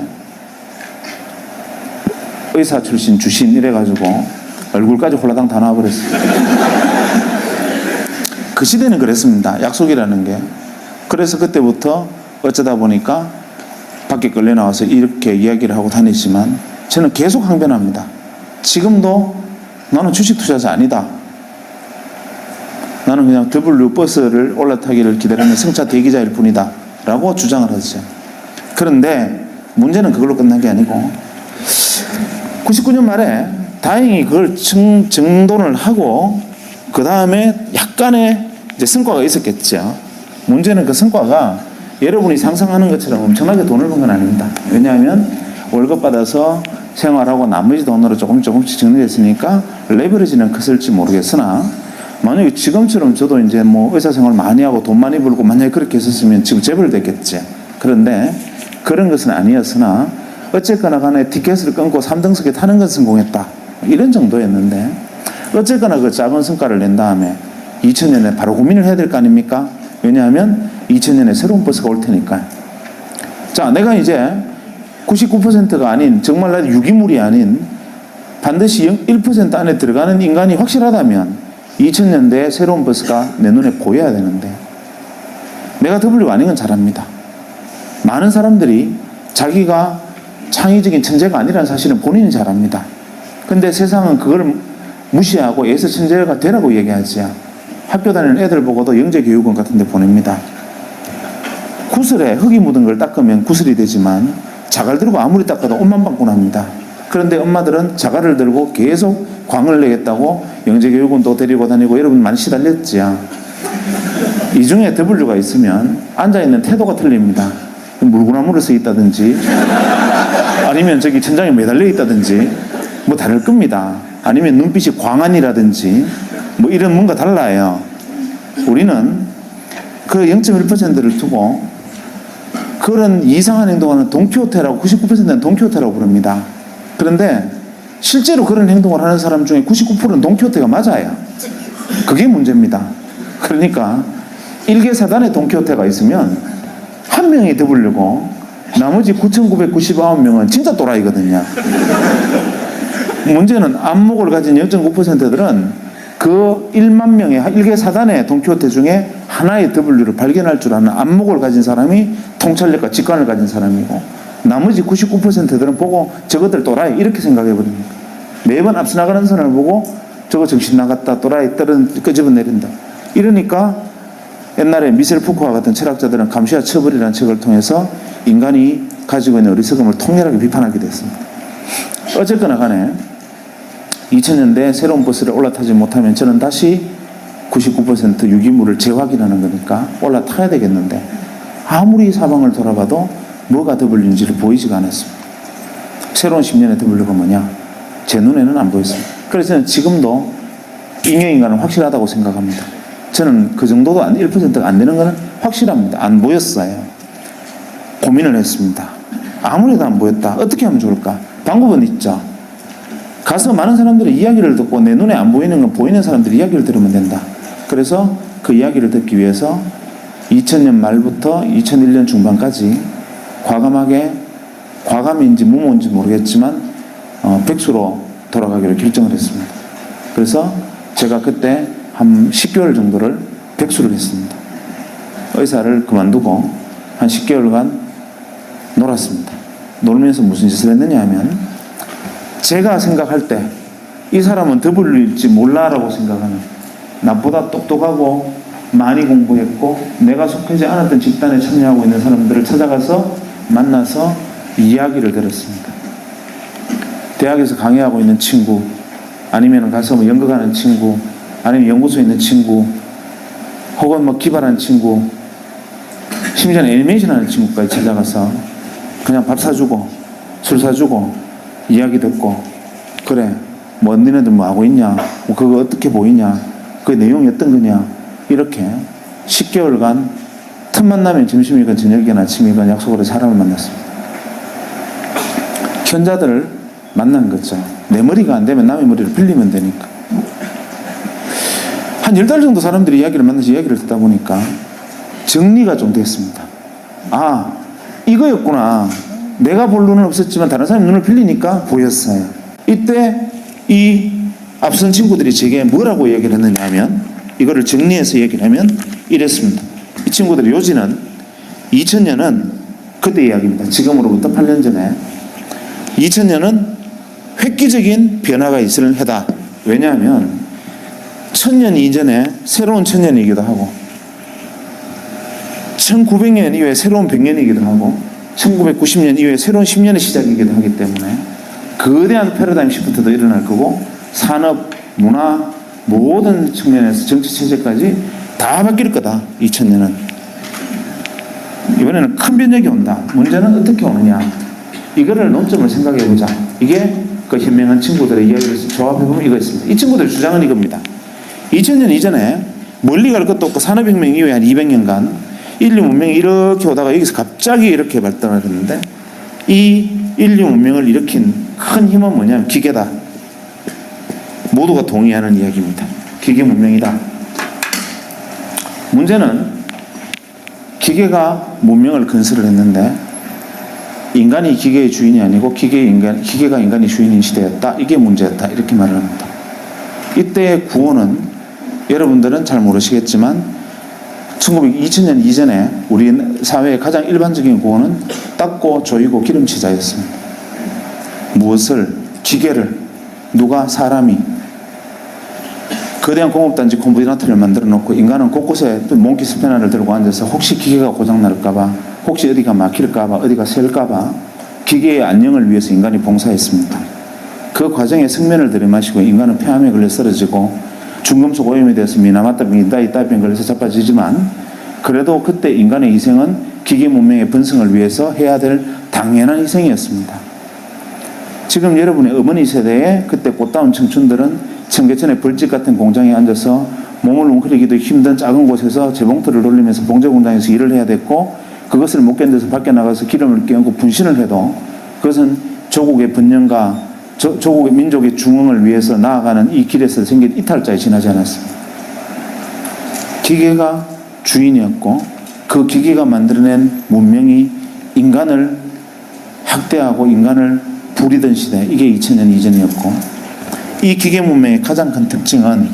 의사 출신 주신 이래가지고 얼굴까지 홀라당 다 나와버렸어요. 그 시대는 그랬습니다. 약속이라는 게. 그래서 그때부터 어쩌다 보니까 밖에 끌려 나와서 이렇게 이야기를 하고 다니지만 저는 계속 항변합니다. 지금도 나는 주식 투자자 아니다. 나는 그냥 W 버스를 올라타기를 기다리는 승차 대기자일 뿐이다 라고 주장을 하죠. 그런데 문제는 그걸로 끝난 게 아니고 99년 말에 다행히 그걸 정돈을 하고 그 다음에 약간의 이제 성과가 있었겠죠. 문제는 그 성과가 여러분이 상상하는 것처럼 엄청나게 돈을 번 건 아닙니다. 왜냐하면 월급 받아서 생활하고 나머지 돈으로 조금씩 정리했으니까 레버리지는 컸을지 모르겠으나 만약에 지금처럼 저도 이제 의사 생활 많이 하고 돈 많이 벌고 만약에 그렇게 했었으면 지금 재벌 됐겠지. 그런데 그런 것은 아니었으나 어쨌거나 간에 티켓을 끊고 3등석에 타는 건 성공했다. 이런 정도였는데 어쨌거나 그 작은 성과를 낸 다음에 2000년에 바로 고민을 해야 될 거 아닙니까? 왜냐하면 2000년에 새로운 버스가 올 테니까요. 자, 내가 이제 99%가 아닌 정말 유기물이 아닌 반드시 1% 안에 들어가는 인간이 확실하다면 2000년대에 새로운 버스가 내 눈에 보여야 되는데 내가 W가 아닌 건 잘 압니다. 많은 사람들이 자기가 창의적인 천재가 아니라는 사실은 본인이 잘 압니다. 근데 세상은 그걸 무시하고 애서 천재가 되라고 얘기하지. 학교 다니는 애들 보고도 영재교육원 같은 데 보냅니다. 구슬에 흙이 묻은 걸 닦으면 구슬이 되지만 자갈 들고 아무리 닦아도 옷만 받고 납니다. 그런데 엄마들은 자갈을 들고 계속 광을 내겠다고 영재교육원도 데리고 다니고 여러분 많이 시달렸지요. 이 중에 W가 있으면 앉아있는 태도가 틀립니다. 물구나무를 서 있다든지 아니면 저기 천장에 매달려 있다든지 뭐 다를 겁니다. 아니면 눈빛이 광안이라든지 뭐 이런 뭔가 달라요. 우리는 그 0.1%를 두고 그런 이상한 행동하는 돈키호테라고 99%는 돈키호테라고 부릅니다. 그런데 실제로 그런 행동을 하는 사람 중에 99%는 돈키호테가 맞아요. 그게 문제입니다. 그러니까 일개사단에 돈키호테가 있으면 한 명이 더블려고 나머지 9,999명은 진짜 또라이거든요. 문제는 안목을 가진 0.9%들은 그 1만 명의 일개사단의 돈키호테 중에 하나의 W를 발견할 줄 아는 안목을 가진 사람이 통찰력과 직관을 가진 사람이고 나머지 99%들은 보고 저것들 또라이 이렇게 생각해버립니다. 매번 앞서 나가는 사람을 보고 저거 정신 나갔다 또라이 떨은 끄집어내린다. 이러니까 옛날에 미셀 푸코와 같은 철학자들은 감시와 처벌이라는 책을 통해서 인간이 가지고 있는 어리석음을 통렬하게 비판하게 됐습니다. 어쨌거나 간에 2000년대 새로운 버스를 올라타지 못하면 저는 다시 99% 유기물을 재확인하는 거니까 올라타야 되겠는데 아무리 사방을 돌아봐도 뭐가 W인지를 보이지가 않았습니다. 새로운 10년의 W가 뭐냐? 제 눈에는 안 보였습니다. 그래서 저는 지금도 잉여인간은 확실하다고 생각합니다. 저는 그 정도도 1%가 안 되는 거는 확실합니다. 안 보였어요. 고민을 했습니다. 아무래도 안 보였다. 어떻게 하면 좋을까? 방법은 있죠. 가서 많은 사람들의 이야기를 듣고 내 눈에 안 보이는 건 보이는 사람들의 이야기를 들으면 된다. 그래서 그 이야기를 듣기 위해서 2000년 말부터 2001년 중반까지 과감인지 무모인지 모르겠지만 백수로 돌아가기로 결정을 했습니다. 그래서 제가 그때 한 10개월 정도를 백수를 했습니다. 의사를 그만두고 한 10개월간 놀았습니다. 놀면서 무슨 짓을 했느냐 하면 제가 생각할 때 이 사람은 W일지 몰라라고 생각하는 나보다 똑똑하고 많이 공부했고 내가 속하지 않았던 집단에 참여하고 있는 사람들을 찾아가서 만나서 이야기를 들었습니다. 대학에서 강의하고 있는 친구 아니면 가서 뭐 연극하는 친구 아니면 연구소에 있는 친구 혹은 뭐 기발한 친구 심지어는 애니메이션 하는 친구까지 찾아가서 그냥 밥 사주고 술 사주고 이야기 듣고 그래 뭐 니네들 뭐 하고 있냐 뭐 그거 어떻게 보이냐 그 내용이 어떤 거냐 이렇게 10개월간 틈만 나면 점심이건 저녁이건 아침이건 약속으로 사람을 만났습니다. 현자들을 만난 거죠. 내 머리가 안 되면 남의 머리를 빌리면 되니까. 한 10달 정도 사람들이 이야기를 만나서 이야기를 듣다 보니까 정리가 좀 됐습니다. 아, 이거였구나. 내가 볼 눈은 없었지만 다른 사람의 눈을 빌리니까 보였어요. 이때 이 앞선 친구들이 제게 뭐라고 얘기를 했느냐 하면 이거를 정리해서 얘기를 하면 이랬습니다. 이 친구들의 요지는 2000년은 그때 이야기입니다. 지금으로부터 8년 전에 2000년은 획기적인 변화가 있을 해다. 왜냐하면 1000년 이전에 새로운 1000년이기도 하고 1900년 이후에 새로운 100년이기도 하고 1990년 이후에 새로운 10년의 시작이기도 하기 때문에 거대한 패러다임 시프트도 일어날 거고 산업, 문화 모든 측면에서 정치 체제까지 다 바뀔 거다. 2000년은 이번에는 큰 변혁이 온다. 문제는 어떻게 오느냐 이거를 논점을 생각해 보자. 이게 그 현명한 친구들의 이야기를 조합해 보면 이거였습니다. 이 친구들의 주장은 이겁니다. 2000년 이전에 멀리 갈 것도 없고 산업혁명 이후에 한 200년간 인류 문명이 이렇게 오다가 여기서 갑자기 이렇게 발전을 했는데 이 인류 문명을 일으킨 큰 힘은 뭐냐면 기계다. 모두가 동의하는 이야기입니다. 기계 문명이다. 문제는 기계가 문명을 건설을 했는데 인간이 기계의 주인이 아니고 기계가 인간의 주인인 시대였다. 이게 문제였다. 이렇게 말을 합니다. 이때의 구호는 여러분들은 잘 모르시겠지만 2000년 이전에 우리 사회의 가장 일반적인 구호는 닦고 조이고 기름치자였습니다. 무엇을? 기계를. 누가? 사람이. 거대한 공업단지 콤비나트를 만들어 놓고 인간은 곳곳에 몽키 스패너를 들고 앉아서 혹시 기계가 고장날까봐 혹시 어디가 막힐까봐 어디가 셀까봐 기계의 안녕을 위해서 인간이 봉사했습니다. 그 과정에 생면을 들이마시고 인간은 폐암에 걸려 쓰러지고 중금속 오염이 되어서 미나마타병, 이따이따병 걸려서 자빠지지만 그래도 그때 인간의 희생은 기계 문명의 번성을 위해서 해야 될 당연한 희생이었습니다. 지금 여러분의 어머니 세대의 그때 꽃다운 청춘들은 청계천의 벌집 같은 공장에 앉아서 몸을 웅크리기도 힘든 작은 곳에서 재봉틀을 돌리면서 봉제 공장에서 일을 해야 됐고 그것을 못 견뎌서 밖에 나가서 기름을 끼얹고 분신을 해도 그것은 조국의 번영과 조국의 민족의 중흥을 위해서 나아가는 이 길에서 생긴 이탈자에 지나지 않았습니다. 기계가 주인이었고 그 기계가 만들어낸 문명이 인간을 학대하고 인간을 부리던 시대, 이게 2000년 이전이었고 이 기계 문명의 가장 큰 특징은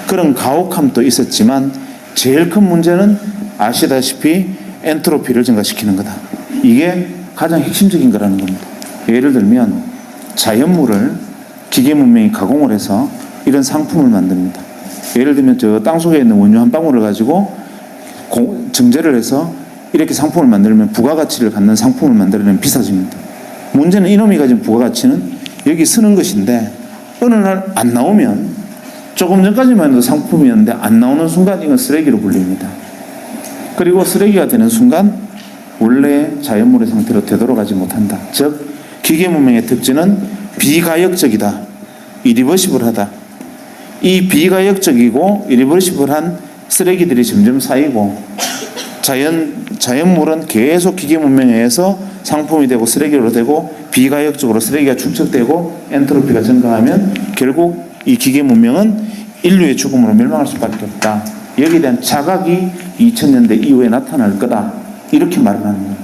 그런 가혹함도 있었지만 제일 큰 문제는 아시다시피 엔트로피를 증가시키는 거다. 이게 가장 핵심적인 거라는 겁니다. 예를 들면 자연물을 기계 문명이 가공을 해서 이런 상품을 만듭니다. 예를 들면 저 땅속에 있는 원유 한 방울을 가지고 정제를 해서 이렇게 상품을 만들면 부가가치를 갖는 상품을 만들어내면 비싸집니다. 문제는 이놈이 가진 부가가치는 여기 쓰는 것인데 어느 날 안 나오면 조금 전까지만 해도 상품이었는데 안 나오는 순간 이건 쓰레기로 불립니다. 그리고 쓰레기가 되는 순간 원래 자연물의 상태로 되돌아가지 못한다. 즉 기계 문명의 특징은 비가역적이다. 이리버시블하다. 이 비가역적이고 이리버시블한 쓰레기들이 점점 쌓이고 자연물은 계속 기계 문명에 의해서 상품이 되고 쓰레기로 되고 비가역적으로 쓰레기가 축적되고 엔트로피가 증가하면 결국 이 기계 문명은 인류의 죽음으로 멸망할 수밖에 없다. 여기에 대한 자각이 2000년대 이후에 나타날 거다. 이렇게 말을 하는 겁니다.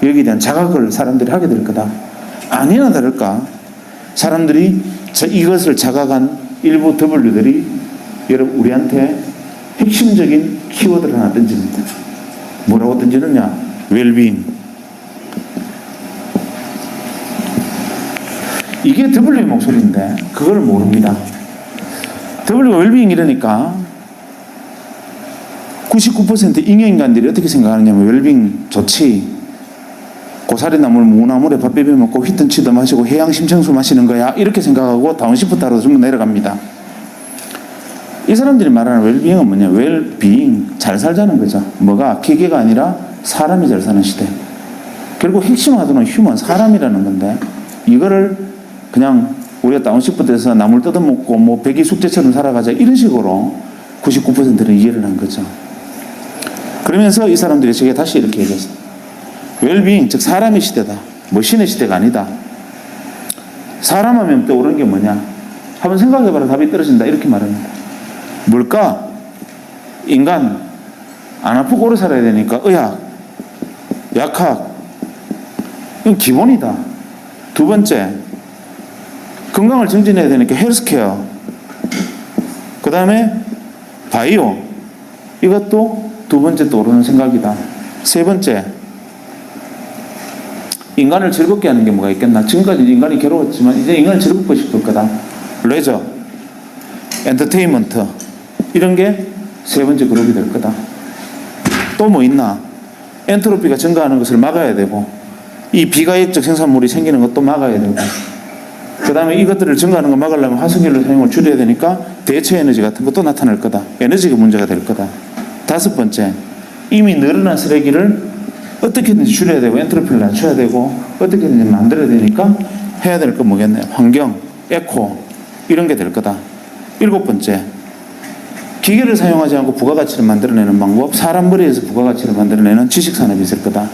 여기에 대한 자각을 사람들이 하게 될 거다. 아니나 다를까 사람들이 이것을 자각한 일부 W들이 여러분 우리한테 핵심적인 키워드를 하나 던집니다. 뭐라고 던지느냐? 웰빙. 이게 W의 목소리인데 그걸 모릅니다. W가 웰빙 이러니까 99% 잉여인간들이 어떻게 생각하느냐면 웰빙 좋지. 고사리나물, 무나물에 밥 비벼 먹고 휘տն치도 마시고 해양 심청수 마시는 거야. 이렇게 생각하고 다운시프트로 전부 내려갑니다. 이 사람들이 말하는 웰빙은 뭐냐? 웰빙, 잘 살자는 거죠. 뭐가? 기계가 아니라 사람이 잘 사는 시대. 결국 핵심하도는 휴먼, 사람이라는 건데 이거를 그냥 우리가 다운시프트에서 나물 뜯어먹고 뭐 백이 숙제처럼 살아가자 이런 식으로 99%는 이해를 한 거죠. 그러면서 이 사람들이 제게 다시 이렇게 얘기했어요. 웰빙, 즉 사람의 시대다. 머신의 시대가 아니다. 사람 하면 떠오르는 게 뭐냐? 한번 생각해봐라. 답이 떨어진다. 이렇게 말합니다. 뭘까? 인간. 안 아프고 오래 살아야 되니까 의학, 약학. 이건 기본이다. 두 번째, 건강을 증진해야 되니까 헬스케어. 그 다음에 바이오. 이것도 두 번째 떠오르는 생각이다. 세 번째, 인간을 즐겁게 하는 게 뭐가 있겠나? 지금까지 인간이 괴로웠지만 이제 인간을 즐겁고 싶을 거다. 레저, 엔터테인먼트 이런 게 세 번째 그룹이 될 거다. 또 뭐 있나? 엔트로피가 증가하는 것을 막아야 되고 이 비가역적 생산물이 생기는 것도 막아야 되고 그 다음에 이것들을 증가하는 거 막으려면 화석연료 사용을 줄여야 되니까 대체 에너지 같은 것도 나타날 거다. 에너지가 문제가 될 거다. 다섯 번째, 이미 늘어난 쓰레기를 어떻게든지 줄여야 되고 엔트로피를 낮춰야 되고 어떻게든지 만들어야 되니까 해야 될 건 뭐겠네요. 환경, 에코 이런 게 될 거다. 일곱 번째, 기계를 사용하지 않고 부가가치를 만들어내는 방법, 사람 머리에서 부가가치를 만들어내는 지식산업이 있을 거다.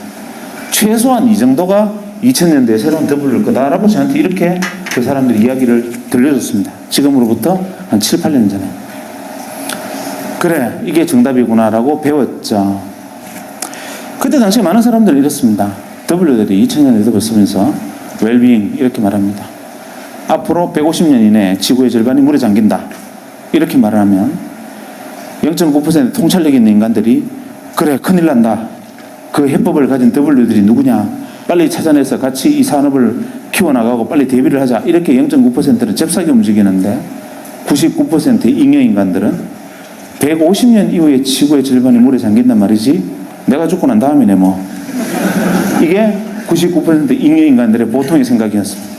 최소한 이 정도가 2000년대에 새로운 W일 거다라고 저한테 이렇게 그 사람들이 이야기를 들려줬습니다. 지금으로부터 한 7, 8년 전에. 그래, 이게 정답이구나라고 배웠죠. 그때 당시에 많은 사람들이 이랬습니다. W들이 2000년대 W를 쓰면서 웰빙 이렇게 말합니다. 앞으로 150년 이내에 지구의 절반이 물에 잠긴다. 이렇게 말을 하면 0.9% 통찰력 있는 인간들이 그래 큰일 난다. 그 해법을 가진 W들이 누구냐. 빨리 찾아내서 같이 이 산업을 키워나가고 빨리 대비를 하자. 이렇게 0.9%는 잽싸게 움직이는데 99% 잉여인간들은 150년 이후에 지구의 절반이 물에 잠긴단 말이지. 내가 죽고 난 다음이네 뭐. 이게 99% 잉여인간들의 보통의 생각이었습니다.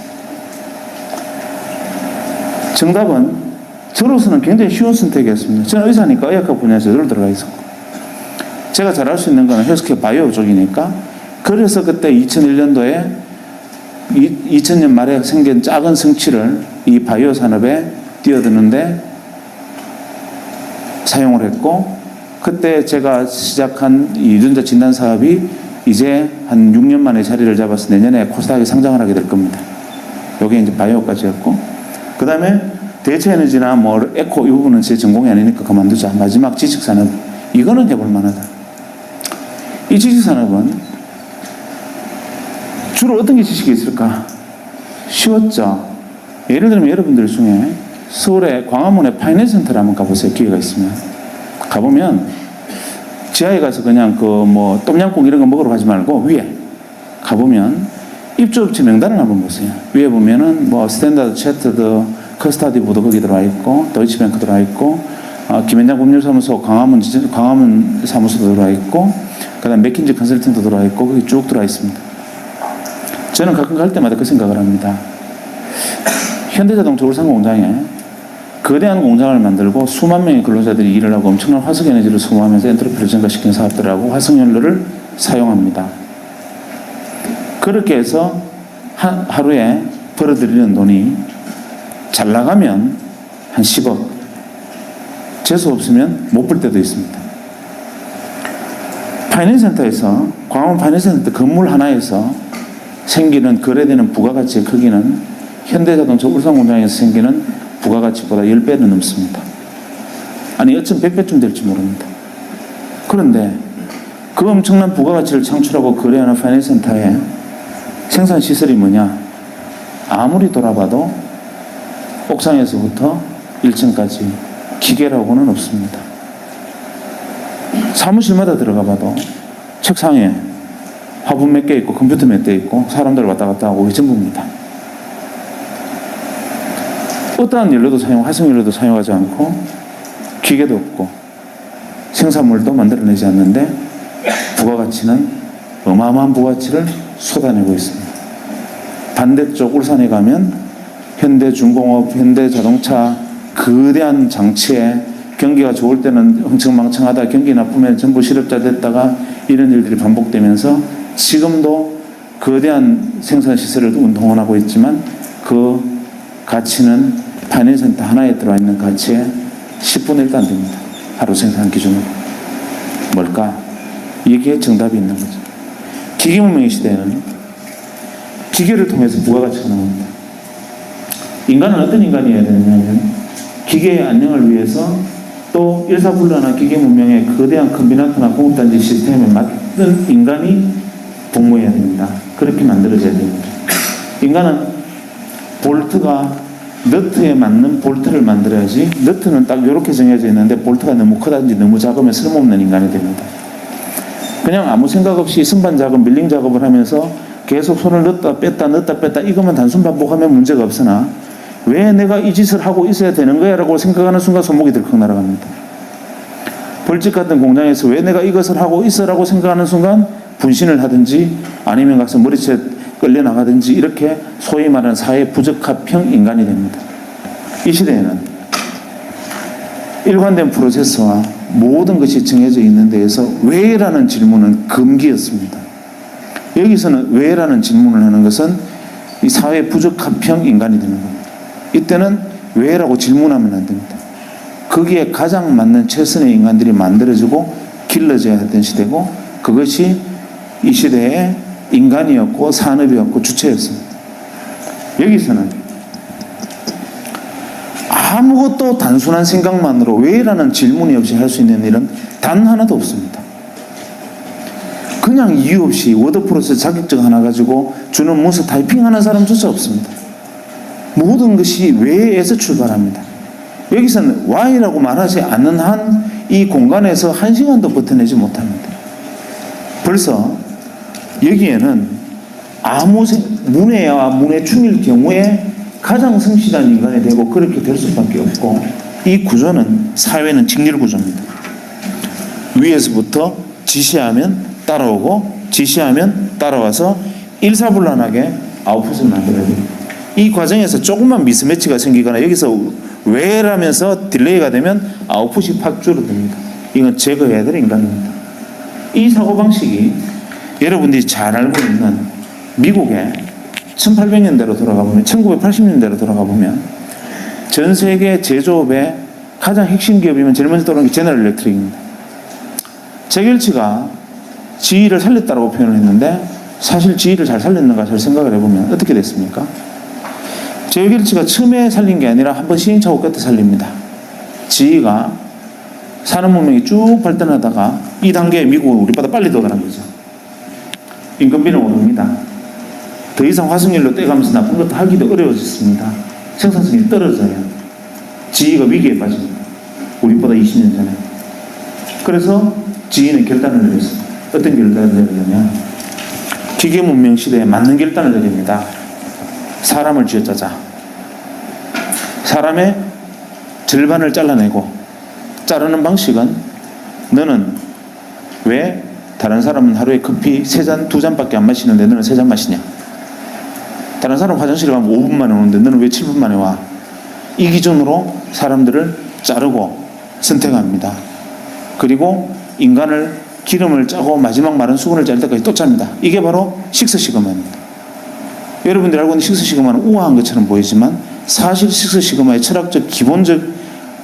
정답은 저로서는 굉장히 쉬운 선택이었습니다. 저는 의사니까 의학학 분야에서 늘 들어가 있었고, 제가 잘할 수 있는 건 헬스케어 바이오 쪽이니까, 그래서 그때 2001년도에 2000년 말에 생긴 작은 성취를 이 바이오 산업에 뛰어드는데 사용을 했고, 그때 제가 시작한 이 유전자 진단 사업이 이제 한 6년 만에 자리를 잡아서 내년에 코스닥에 상장을 하게 될 겁니다. 요게 이제 바이오까지였고, 그 다음에 대체 에너지나 뭐 에코 이 부분은 제 전공이 아니니까 그만두자. 마지막 지식산업, 이거는 해볼 만하다. 이 지식산업은 주로 어떤 게 지식이 있을까? 쉬웠죠. 예를 들면 여러분들 중에 서울에 광화문에 파이낸스 센터를 한번 가보세요. 기회가 있으면. 가보면 지하에 가서 그냥 그 뭐 똠양꿍 이런 거 먹으러 가지 말고 위에 가보면 입주업체 명단을 한번 보세요. 위에 보면은 뭐 스탠다드 채터드 커스타디 보도 거기 들어와 있고, 도이치뱅크 들어와 있고, 김현장 법률사무소 광화문 사무소도 들어와 있고, 그다음 맥킨지 컨설팅도 들어와 있고, 거기 쭉 들어와 있습니다. 저는 가끔 갈 때마다 그 생각을 합니다. 현대자동차 울산 공장에 거대한 공장을 만들고 수만 명의 근로자들이 일을 하고 엄청난 화석 에너지를 소모하면서 엔트로피를 증가시키는 사업들하고 화석연료를 사용합니다. 그렇게 해서 하루에 벌어들이는 돈이 잘 나가면 한 10억, 재수 없으면 못 벌 때도 있습니다. 파이낸스 센터에서, 광화문 파이낸스 센터 건물 하나에서 생기는 거래되는 부가가치의 크기는 현대자동차 울산 공장에서 생기는 부가가치보다 10배는 넘습니다. 아니 어쩜 100배쯤 될지 모릅니다. 그런데 그 엄청난 부가가치를 창출하고 거래하는 파이낸스 센터의 생산시설이 뭐냐? 아무리 돌아봐도 옥상에서부터 1층까지 기계라고는 없습니다. 사무실마다 들어가 봐도 책상에 화분 몇 개 있고 컴퓨터 몇 대 있고 사람들 왔다 갔다 하고 이게 전부입니다. 어떠한 연료도 화석연료도 사용하지 않고 기계도 없고 생산물도 만들어내지 않는데 부가가치는 어마어마한 부가가치를 쏟아내고 있습니다. 반대쪽 울산에 가면 현대중공업, 현대자동차 거대한 장치에 경기가 좋을 때는 흥청망청하다 경기 나쁘면 전부 실업자 됐다가 이런 일들이 반복되면서 지금도 거대한 생산시설을 운동하고 있지만 그 가치는 파이낸스 센터 하나에 들어와 있는 가치의 10분의 1도 안 됩니다. 하루 생산 기준으로. 뭘까? 이게 정답이 있는 거죠. 기계문명의 시대에는 기계를 통해서 부가가치가 나옵니다. 인간은 어떤 인간이어야 되느냐면 기계의 안녕을 위해서 또 일사불란한 기계문명의 거대한 컴비나트나 공업단지 시스템에 맞는 인간이 복무해야 됩니다. 그렇게 만들어져야 됩니다. 인간은 볼트가 너트에 맞는 볼트를 만들어야지, 너트는 딱 이렇게 정해져 있는데 볼트가 너무 크다든지 너무 작으면 쓸모없는 인간이 됩니다. 그냥 아무 생각 없이 승반 작업, 밀링 작업을 하면서 계속 손을 넣었다 뺐다 이것만 단순 반복하면 문제가 없으나 왜 내가 이 짓을 하고 있어야 되는 거야 라고 생각하는 순간 손목이 들컥 날아갑니다. 벌집 같은 공장에서 왜 내가 이것을 하고 있어 라고 생각하는 순간 분신을 하든지 아니면 가서 머리채 끌려나가든지 이렇게 소위 말하는 사회 부적합형 인간이 됩니다. 이 시대에는 일관된 프로세스와 모든 것이 정해져 있는 데에서 왜라는 질문은 금기였습니다. 여기서는 왜라는 질문을 하는 것은 이 사회 부적합형 인간이 되는 겁니다. 이때는 왜라고 질문하면 안 됩니다. 거기에 가장 맞는 최선의 인간들이 만들어지고 길러져야 했던 시대고 그것이 이 시대의 인간이었고 산업이었고 주체였습니다. 여기서는 아무것도 단순한 생각만으로 왜라는 질문이 없이 할 수 있는 일은 단 하나도 없습니다. 그냥 이유 없이 워드 프로세스 자격증 하나 가지고 주는 문서 타이핑하는 사람조차 없습니다. 모든 것이 왜에서 출발합니다. 여기서는 why라고 말하지 않는 한 이 공간에서 한 시간도 버텨내지 못합니다. 벌써 여기에는 아무 문해와 문해충일 경우에 가장 성실한 인간이 되고 그렇게 될 수밖에 없고 이 구조는 사회는 직렬 구조입니다. 위에서부터 지시하면 따라오고 지시하면 따라와서 일사불란하게 아웃풋을 만들어야 됩니다. 이 과정에서 조금만 미스매치가 생기거나 여기서 왜라면서 딜레이가 되면 아웃풋이 팍 줄어듭니다. 이건 제거해야 될 인간입니다. 이 사고방식이 여러분들이 잘 알고 있는 미국의 1800년대로 돌아가 보면 1980년대로 돌아가 보면 전 세계 제조업의 가장 핵심 기업이면 제일 먼저 떠오르는 게 제너럴 일렉트릭입니다. 잭 welch가 GE를 살렸다고 표현을 했는데 사실 GE를 잘 살렸는가 잘 생각을 해보면 어떻게 됐습니까? 잭 welch가 처음에 살린 게 아니라 한번 시행착오 끝에 살립니다. GE가 산업문명이 쭉 발전하다가 이 단계에 미국은 우리보다 빨리 도달한 거죠. 인건비는 오릅니다. 더 이상 화석연료 떼가면서 나쁜 것도 하기도 어려워졌습니다. 생산성이 떨어져요. GE가 위기에 빠집니다. 우리보다 20년 전에. 그래서 GE는 결단을 내렸습니다. 어떤 결단을 내리냐면 기계문명 시대에 맞는 결단을 내립니다. 사람을 쥐어짜자. 사람의 절반을 잘라내고 자르는 방식은 너는 왜 다른 사람은 하루에 커피 3잔, 2잔밖에 안 마시는데 너는 3잔 마시냐? 다른 사람 화장실에 가면 5분 만에 오는데 너는 왜 7분 만에 와? 이 기준으로 사람들을 자르고 선택합니다. 그리고 인간을 기름을 짜고 마지막 마른 수건을 짤 때까지 또 짭니다. 이게 바로 식스시그마입니다. 여러분들이 알고 있는 식스시그마는 우아한 것처럼 보이지만 사실 식스시그마의 철학적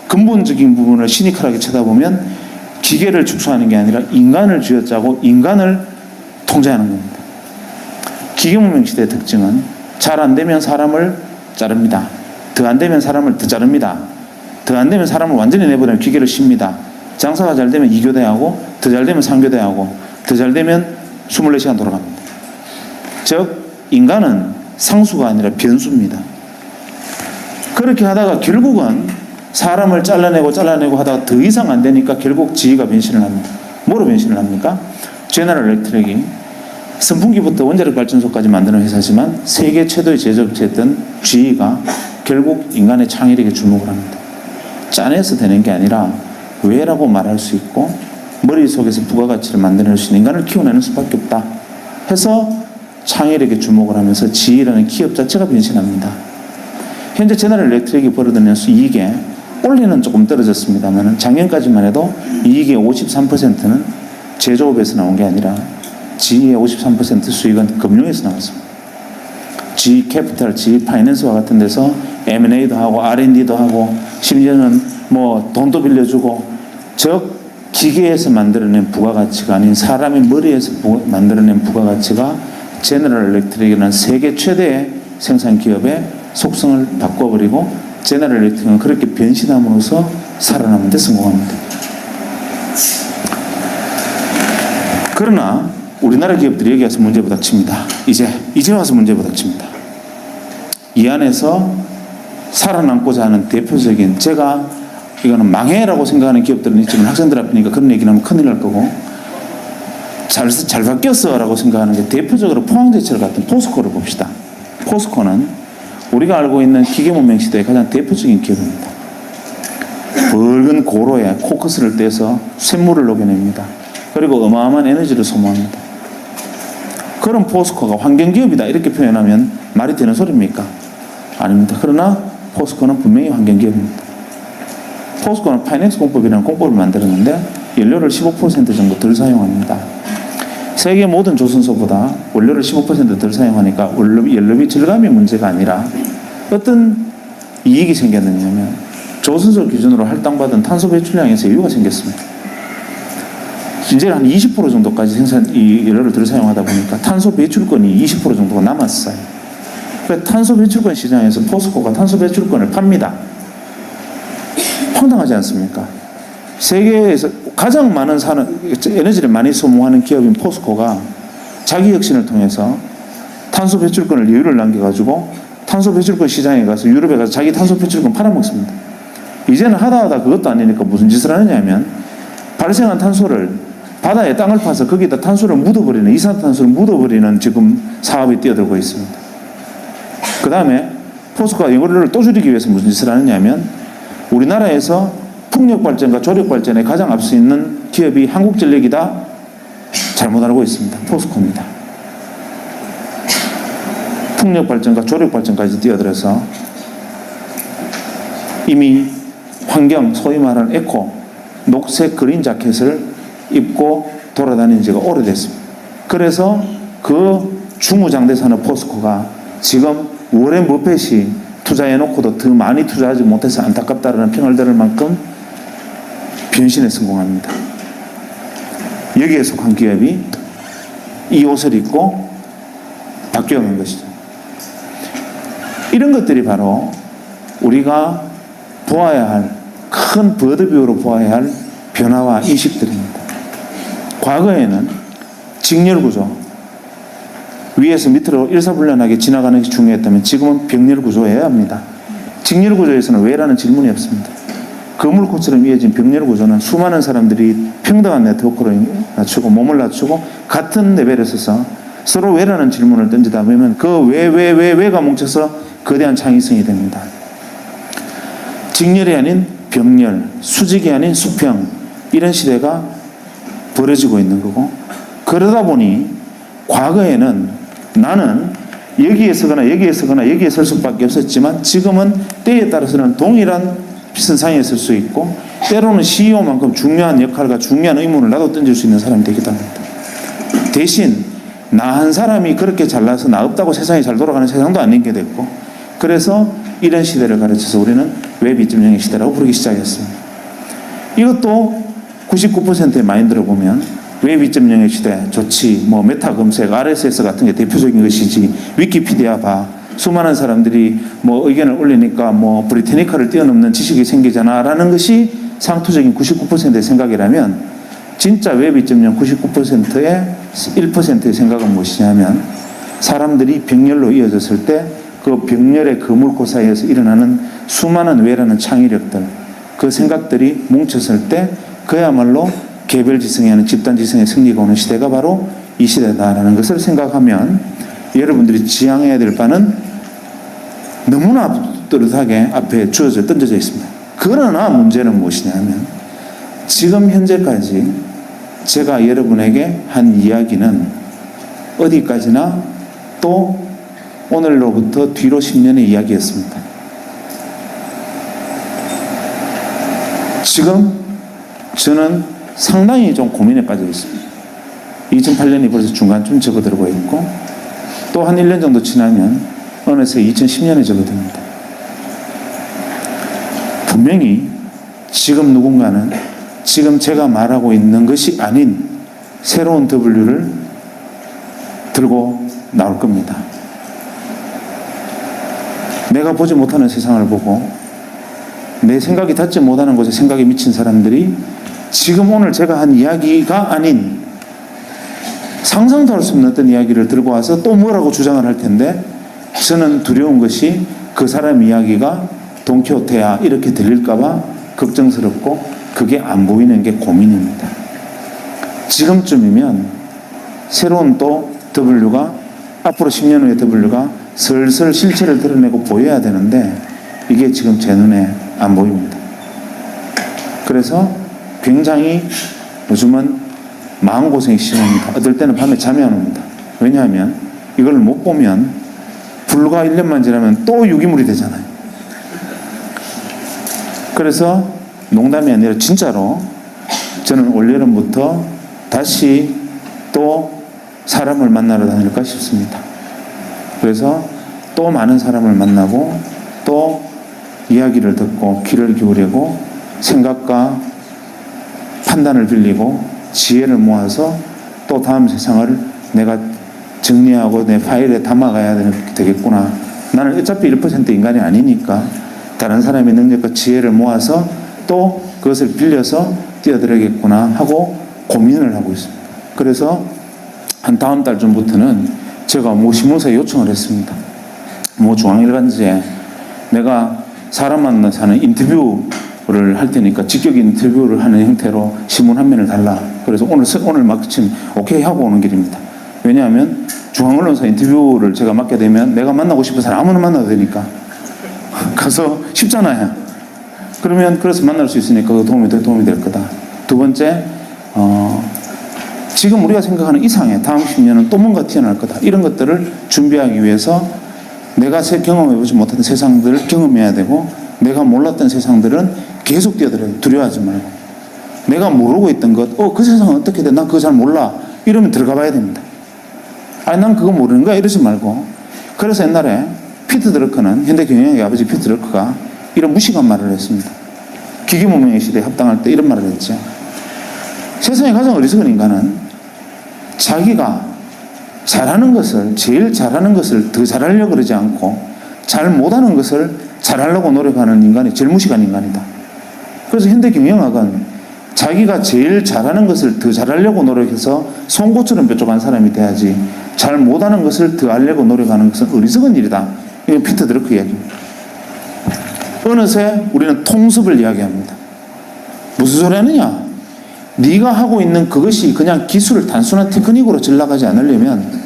근본적인 부분을 시니컬하게 쳐다보면 기계를 축소하는 게 아니라 인간을 쥐어짜고 인간을 통제하는 겁니다. 기계문명 시대의 특징은 잘 안 되면 사람을 자릅니다. 더 안 되면 사람을 더 자릅니다. 더 안 되면 사람을 완전히 내버리면 기계를 씁니다. 장사가 잘 되면 2교대하고 더 잘 되면 3교대하고 더 잘 되면 24시간 돌아갑니다. 즉 인간은 상수가 아니라 변수입니다. 그렇게 하다가 결국은 사람을 잘라내고 하다가 더 이상 안 되니까 결국 GE가 변신을 합니다. 뭐로 변신을 합니까? 제너럴 일렉트릭이 선풍기부터 원자력 발전소까지 만드는 회사지만 세계 최대의 제조업체였던 GE가 결국 인간의 창의력에 주목을 합니다. 짜내서 되는 게 아니라 왜라고 말할 수 있고 머릿속에서 부가가치를 만들어낼 수 있는 인간을 키워내는 수밖에 없다 해서 창의력에 주목을 하면서 GE라는 기업 자체가 변신합니다. 현재 제너럴 일렉트릭이 벌어들이는 수익에 올해는 조금 떨어졌습니다만 작년까지만 해도 이익의 53%는 제조업에서 나온 게 아니라 GE의 53% 수익은 금융에서 나왔습니다. GE 캐피탈, GE 파이낸스와 같은 데서 M&A도 하고 R&D도 하고 심지어는 뭐 돈도 빌려주고 즉 기계에서 만들어낸 부가가치가 아닌 사람의 머리에서 만들어낸 부가가치가 제너럴 일렉트릭이라는 세계 최대의 생산 기업의 속성을 바꿔버리고 제너럴 일렉트릭은 그렇게 변신함으로써 살아남는 데 성공합니다. 그러나 우리나라 기업들이 여기 와서 문제 부닥칩니다. 이제 와서 문제 부닥칩니다. 이 안에서 살아남고자 하는 대표적인 제가 이거는 망해라고 생각하는 기업들은 있지만 학생들 앞이니까 그런 얘기를 하면 큰일 날 거고 잘 바뀌었어 라고 생각하는 게 대표적으로 포항제철 같은 포스코를 봅시다. 포스코는 우리가 알고 있는 기계문명 시대의 가장 대표적인 기업입니다. 붉은 고로에 코크스를 떼서 쇳물을 녹여냅니다. 그리고 어마어마한 에너지를 소모합니다. 그런 포스코가 환경기업이다 이렇게 표현하면 말이 되는 소리입니까? 아닙니다. 그러나 포스코는 분명히 환경기업입니다. 포스코는 파이낸스 공법이라는 공법을 만들었는데 연료를 15% 정도 덜 사용합니다. 세계 모든 조선소보다 원료를 15% 덜 사용하니까 연료비 절감이 문제가 아니라 어떤 이익이 생겼느냐면 조선소 기준으로 할당받은 탄소 배출량에서 여유가 생겼습니다. 이제 한 20% 정도까지 이 연료를 덜 사용하다 보니까 탄소 배출권이 20% 정도가 남았어요. 그래서 탄소 배출권 시장에서 포스코가 탄소 배출권을 팝니다. 황당하지 않습니까? 세계에서 가장 많은 에너지를 많이 소모하는 기업인 포스코가 자기 혁신을 통해서 탄소 배출권을 여유를 남겨가지고 탄소 배출권 시장에 가서 유럽에 가서 자기 탄소 배출권 팔아먹습니다. 이제는 하다 그것도 아니니까 무슨 짓을 하느냐면 발생한 탄소를 바다에 땅을 파서 거기다 탄소를 묻어버리는 이산탄소를 묻어버리는 지금 사업이 뛰어들고 있습니다. 그 다음에 포스코가 연료를 또 줄이기 위해서 무슨 짓을 하느냐면 우리나라에서 풍력발전과 조력발전에 가장 앞서 있는 기업이 한국전력이다 잘못 알고 있습니다. 포스코입니다. 풍력 발전과 조력 발전까지 뛰어들어서 이미 환경, 소위 말하는 에코, 녹색 그린 자켓을 입고 돌아다닌 지가 오래됐습니다. 그래서 그 중무장대 산업 포스코가 지금 워렌 버핏이 투자해놓고도 더 많이 투자하지 못해서 안타깝다라는 평을 들을 만큼 변신에 성공합니다. 여기에 속한 기업이 이 옷을 입고 바뀌어간 것이죠. 이런 것들이 바로 우리가 보아야 할, 큰 버드뷰로 보아야 할 변화와 인식들입니다. 과거에는 직렬구조, 위에서 밑으로 일사불란하게 지나가는 게 중요했다면 지금은 병렬구조여야 합니다. 직렬구조에서는 왜라는 질문이 없습니다. 거물코처럼 이어진 병렬구조는 수많은 사람들이 평등한 네트워크로 낮추고 몸을 낮추고 같은 레벨에 서서 서로 왜라는 질문을 던지다 보면 그 왜가 뭉쳐서 거대한 창의성이 됩니다. 직렬이 아닌 병렬, 수직이 아닌 수평, 이런 시대가 벌어지고 있는 거고, 그러다 보니 과거에는 나는 여기에 서거나 여기에 서거나 여기에 설 수밖에 없었지만 지금은 때에 따라서는 동일한 선상에 설 수 있고 때로는 CEO만큼 중요한 역할과 중요한 의문을 나도 던질 수 있는 사람이 되기도 합니다. 대신 나 한 사람이 그렇게 잘나서 나 없다고 세상이 잘 돌아가는 세상도 아닌 게 됐고, 그래서 이런 시대를 가르쳐서 우리는 웹 2.0의 시대라고 부르기 시작했습니다. 이것도 99%의 마인드로 보면 웹 2.0의 시대 좋지, 뭐 메타 검색, RSS 같은 게 대표적인 것이지, 위키피디아 봐, 수많은 사람들이 뭐 의견을 올리니까 뭐 브리테니카를 뛰어넘는 지식이 생기잖아 라는 것이 상투적인 99%의 생각이라면, 진짜 웹 2.0 99%의 1%의 생각은 무엇이냐면, 사람들이 병렬로 이어졌을 때 그 병렬의 거물코 사이에서 일어나는 수많은 왜라는 창의력들, 그 생각들이 뭉쳤을 때 그야말로 개별지성이 아닌 집단지성의 승리가 오는 시대가 바로 이 시대다라는 것을 생각하면 여러분들이 지향해야 될 바는 너무나 뚜렷하게 앞에 던져져 있습니다. 그러나 문제는 무엇이냐면, 지금 현재까지 제가 여러분에게 한 이야기는 어디까지나 또 오늘로부터 뒤로 10년의 이야기였습니다. 지금 저는 상당히 좀 고민에 빠져 있습니다. 2008년이 벌써 중간쯤 접어들고 있고, 또 한 1년 정도 지나면 어느새 2010년에 접어듭니다. 분명히 지금 누군가는 지금 제가 말하고 있는 것이 아닌 새로운 W를 들고 나올 겁니다. 내가 보지 못하는 세상을 보고 내 생각이 닿지 못하는 곳에 생각이 미친 사람들이 지금 오늘 제가 한 이야기가 아닌 상상도 할 수 없는 어떤 이야기를 들고 와서 또 뭐라고 주장을 할 텐데, 저는 두려운 것이 그 사람 이야기가 돈키호테야 이렇게 들릴까봐 걱정스럽고 그게 안 보이는 게 고민입니다. 지금쯤이면 새로운 또 W가, 앞으로 10년 후의 W가 슬슬 실체를 드러내고 보여야 되는데 이게 지금 제 눈에 안 보입니다. 그래서 굉장히 요즘은 마음고생이 심합니다. 어떨 때는 밤에 잠이 안 옵니다. 왜냐하면 이걸 못 보면 불과 1년만 지나면 또 유기물이 되잖아요. 그래서 농담이 아니라 진짜로 저는 올여름부터 다시 또 사람을 만나러 다닐까 싶습니다. 그래서 또 많은 사람을 만나고 또 이야기를 듣고 귀를 기울이고 생각과 판단을 빌리고 지혜를 모아서 또 다음 세상을 내가 정리하고 내 파일에 담아가야 되겠구나. 나는 어차피 1% 인간이 아니니까 다른 사람의 능력과 지혜를 모아서 또 그것을 빌려서 뛰어들어야겠구나 하고 고민을 하고 있습니다. 그래서 한 다음 달쯤부터는 제가 신문사에 요청을 했습니다. 중앙일간지에 내가 사람 만나서 하는 인터뷰를 할 테니까 직격 인터뷰를 하는 형태로 신문 한 면을 달라. 그래서 오늘 마침 오케이 하고 오는 길입니다. 왜냐하면 중앙언론사 인터뷰를 제가 맡게 되면 내가 만나고 싶은 사람 아무나 만나도 되니까 가서 쉽잖아요. 그래서 만날 수 있으니까 도움이 될 거다. 두 번째, 지금 우리가 생각하는 이상의 다음 10년은 또 뭔가 튀어나올 거다. 이런 것들을 준비하기 위해서 내가 경험해보지 못했던 세상들을 경험해야 되고, 내가 몰랐던 세상들은 계속 뛰어들어요. 두려워하지 말고. 내가 모르고 있던 것, 그 세상은 어떻게 돼? 난 그거 잘 몰라. 이러면 들어가 봐야 됩니다. 아니, 난 그거 모르는 거야. 이러지 말고. 그래서 옛날에 피터 드러크는, 현대경영의 아버지 피터 드러크가 이런 무식한 말을 했습니다. 기계문명의 시대에 합당할 때 이런 말을 했죠. 세상에 가장 어리석은 인간은 자기가 잘하는 것을, 제일 잘하는 것을 더 잘하려고 그러지 않고 잘 못하는 것을 잘하려고 노력하는 인간이 제일 무식한 인간이다. 그래서 현대경영학은 자기가 제일 잘하는 것을 더 잘하려고 노력해서 송곳처럼 뾰족한 사람이 돼야지, 잘 못하는 것을 더 하려고 노력하는 것은 어리석은 일이다. 이건 피터 드러크 이야기입니다. 어느새 우리는 통습을 이야기합니다. 무슨 소리 하느냐? 네가 하고 있는 그것이 그냥 기술을 단순한 테크닉으로 잘 나가지 않으려면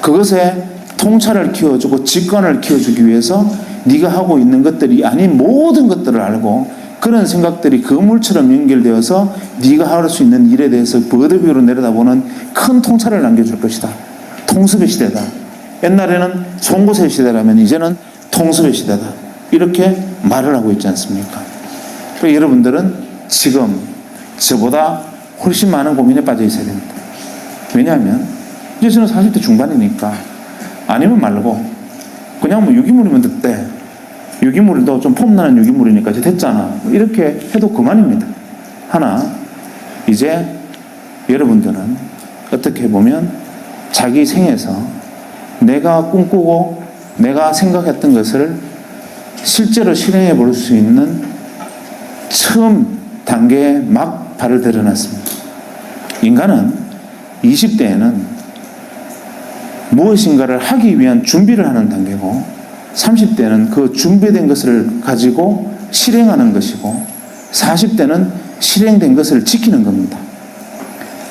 그것에 통찰을 키워주고 직관을 키워주기 위해서 네가 하고 있는 것들이 아닌 모든 것들을 알고, 그런 생각들이 그물처럼 연결되어서 네가 할 수 있는 일에 대해서 버드뷰로 내려다보는 큰 통찰을 남겨줄 것이다. 통습의 시대다. 옛날에는 송곳의 시대라면 이제는 통습의 시대다. 이렇게 말을 하고 있지 않습니까? 그러니까 여러분들은 지금 저보다 훨씬 많은 고민에 빠져 있어야 됩니다. 왜냐하면 이제 저는 40대 중반이니까 아니면 말고 그냥 뭐 유기물이면 됐대. 유기물도 좀 폼나는 유기물이니까 이제 됐잖아. 이렇게 해도 그만입니다. 하나, 이제 여러분들은 어떻게 보면 자기 생에서 내가 꿈꾸고 내가 생각했던 것을 실제로 실행해 볼 수 있는 처음 단계에 막 발을 들여놨습니다. 인간은 20대에는 무엇인가를 하기 위한 준비를 하는 단계고, 30대는 그 준비된 것을 가지고 실행하는 것이고, 40대는 실행된 것을 지키는 겁니다.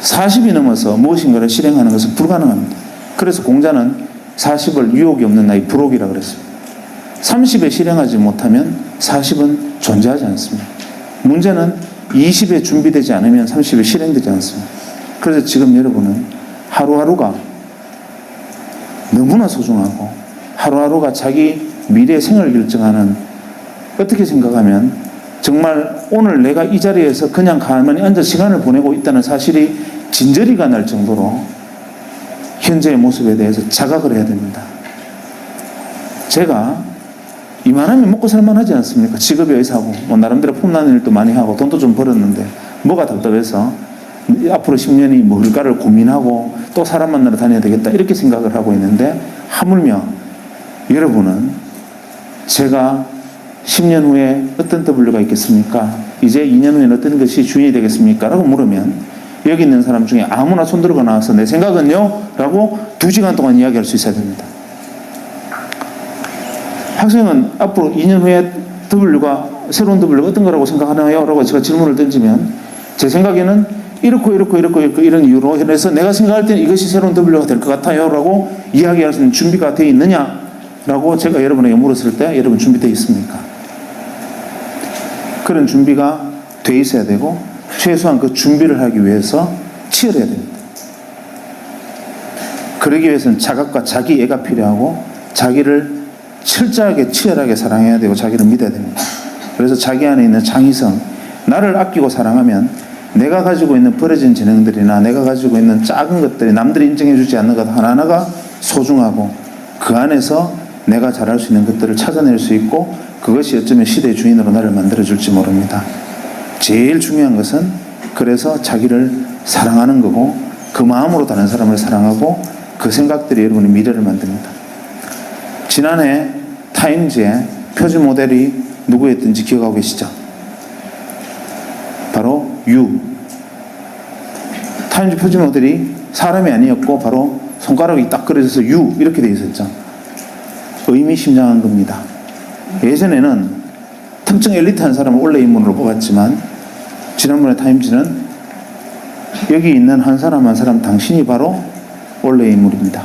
40이 넘어서 무엇인가를 실행하는 것은 불가능합니다. 그래서 공자는 40을 유혹이 없는 나이 불혹이라고 그랬습니다. 30에 실행하지 못하면 40은 존재하지 않습니다. 문제는 20에 준비되지 않으면 30에 실행되지 않습니다. 그래서 지금 여러분은 하루하루가 너무나 소중하고, 하루하루가 자기 미래의 생을 결정하는, 어떻게 생각하면 정말 오늘 내가 이 자리에서 그냥 가만히 앉아 시간을 보내고 있다는 사실이 진저리가 날 정도로 현재의 모습에 대해서 자각을 해야 됩니다. 제가 이만하면 먹고 살만하지 않습니까? 직업이 의사고 뭐 나름대로 폼나는 일도 많이 하고 돈도 좀 벌었는데 뭐가 답답해서 앞으로 10년이 뭘까를 고민하고 또 사람 만나러 다녀야 되겠다 이렇게 생각을 하고 있는데, 하물며 여러분은 제가 10년 후에 어떤 W가 있겠습니까? 이제 2년 후에는 어떤 것이 주인이 되겠습니까? 라고 물으면 여기 있는 사람 중에 아무나 손 들고 나와서 내 생각은요? 라고 2시간 동안 이야기할 수 있어야 됩니다. 학생은 앞으로 2년 후에 새로운 W가 어떤 거라고 생각하나요? 라고 제가 질문을 던지면 제 생각에는 이렇고 이런 이유로 해서 내가 생각할 때는 이것이 새로운 W가 될 것 같아요 라고 이야기할 수 있는 준비가 되어 있느냐? 라고 제가 여러분에게 물었을 때 여러분 준비되어 있습니까? 그런 준비가 돼 있어야 되고, 최소한 그 준비를 하기 위해서 치열해야 됩니다. 그러기 위해서는 자각과 자기애가 필요하고, 자기를 철저하게 치열하게 사랑해야 되고 자기를 믿어야 됩니다. 그래서 자기 안에 있는 창의성, 나를 아끼고 사랑하면 내가 가지고 있는 버려진 재능들이나 내가 가지고 있는 작은 것들이 남들이 인정해 주지 않는 것 하나하나가 소중하고, 그 안에서 내가 잘할 수 있는 것들을 찾아낼 수 있고, 그것이 어쩌면 시대의 주인으로 나를 만들어줄지 모릅니다. 제일 중요한 것은 그래서 자기를 사랑하는 거고, 그 마음으로 다른 사람을 사랑하고, 그 생각들이 여러분의 미래를 만듭니다. 지난해 타임즈의 표지 모델이 누구였든지 기억하고 계시죠? 바로 타임즈 표지 모델이 사람이 아니었고 바로 손가락이 딱 그려져서 이렇게 돼 있었죠. 의미심장한 겁니다. 예전에는 특정 엘리트한 사람을 원래 인물로 뽑았지만 지난번에 타임즈는 여기 있는 한 사람 한 사람 당신이 바로 원래 인물입니다.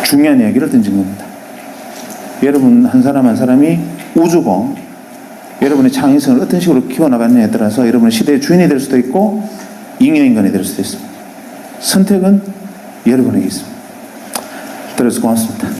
중요한 이야기를 던진 겁니다. 여러분 한 사람 한 사람이 우주고, 여러분의 창의성을 어떤 식으로 키워나가느냐에 따라서 여러분의 시대의 주인이 될 수도 있고 잉여인간이 될 수도 있습니다. 선택은 여러분에게 있습니다. 들어서 고맙습니다.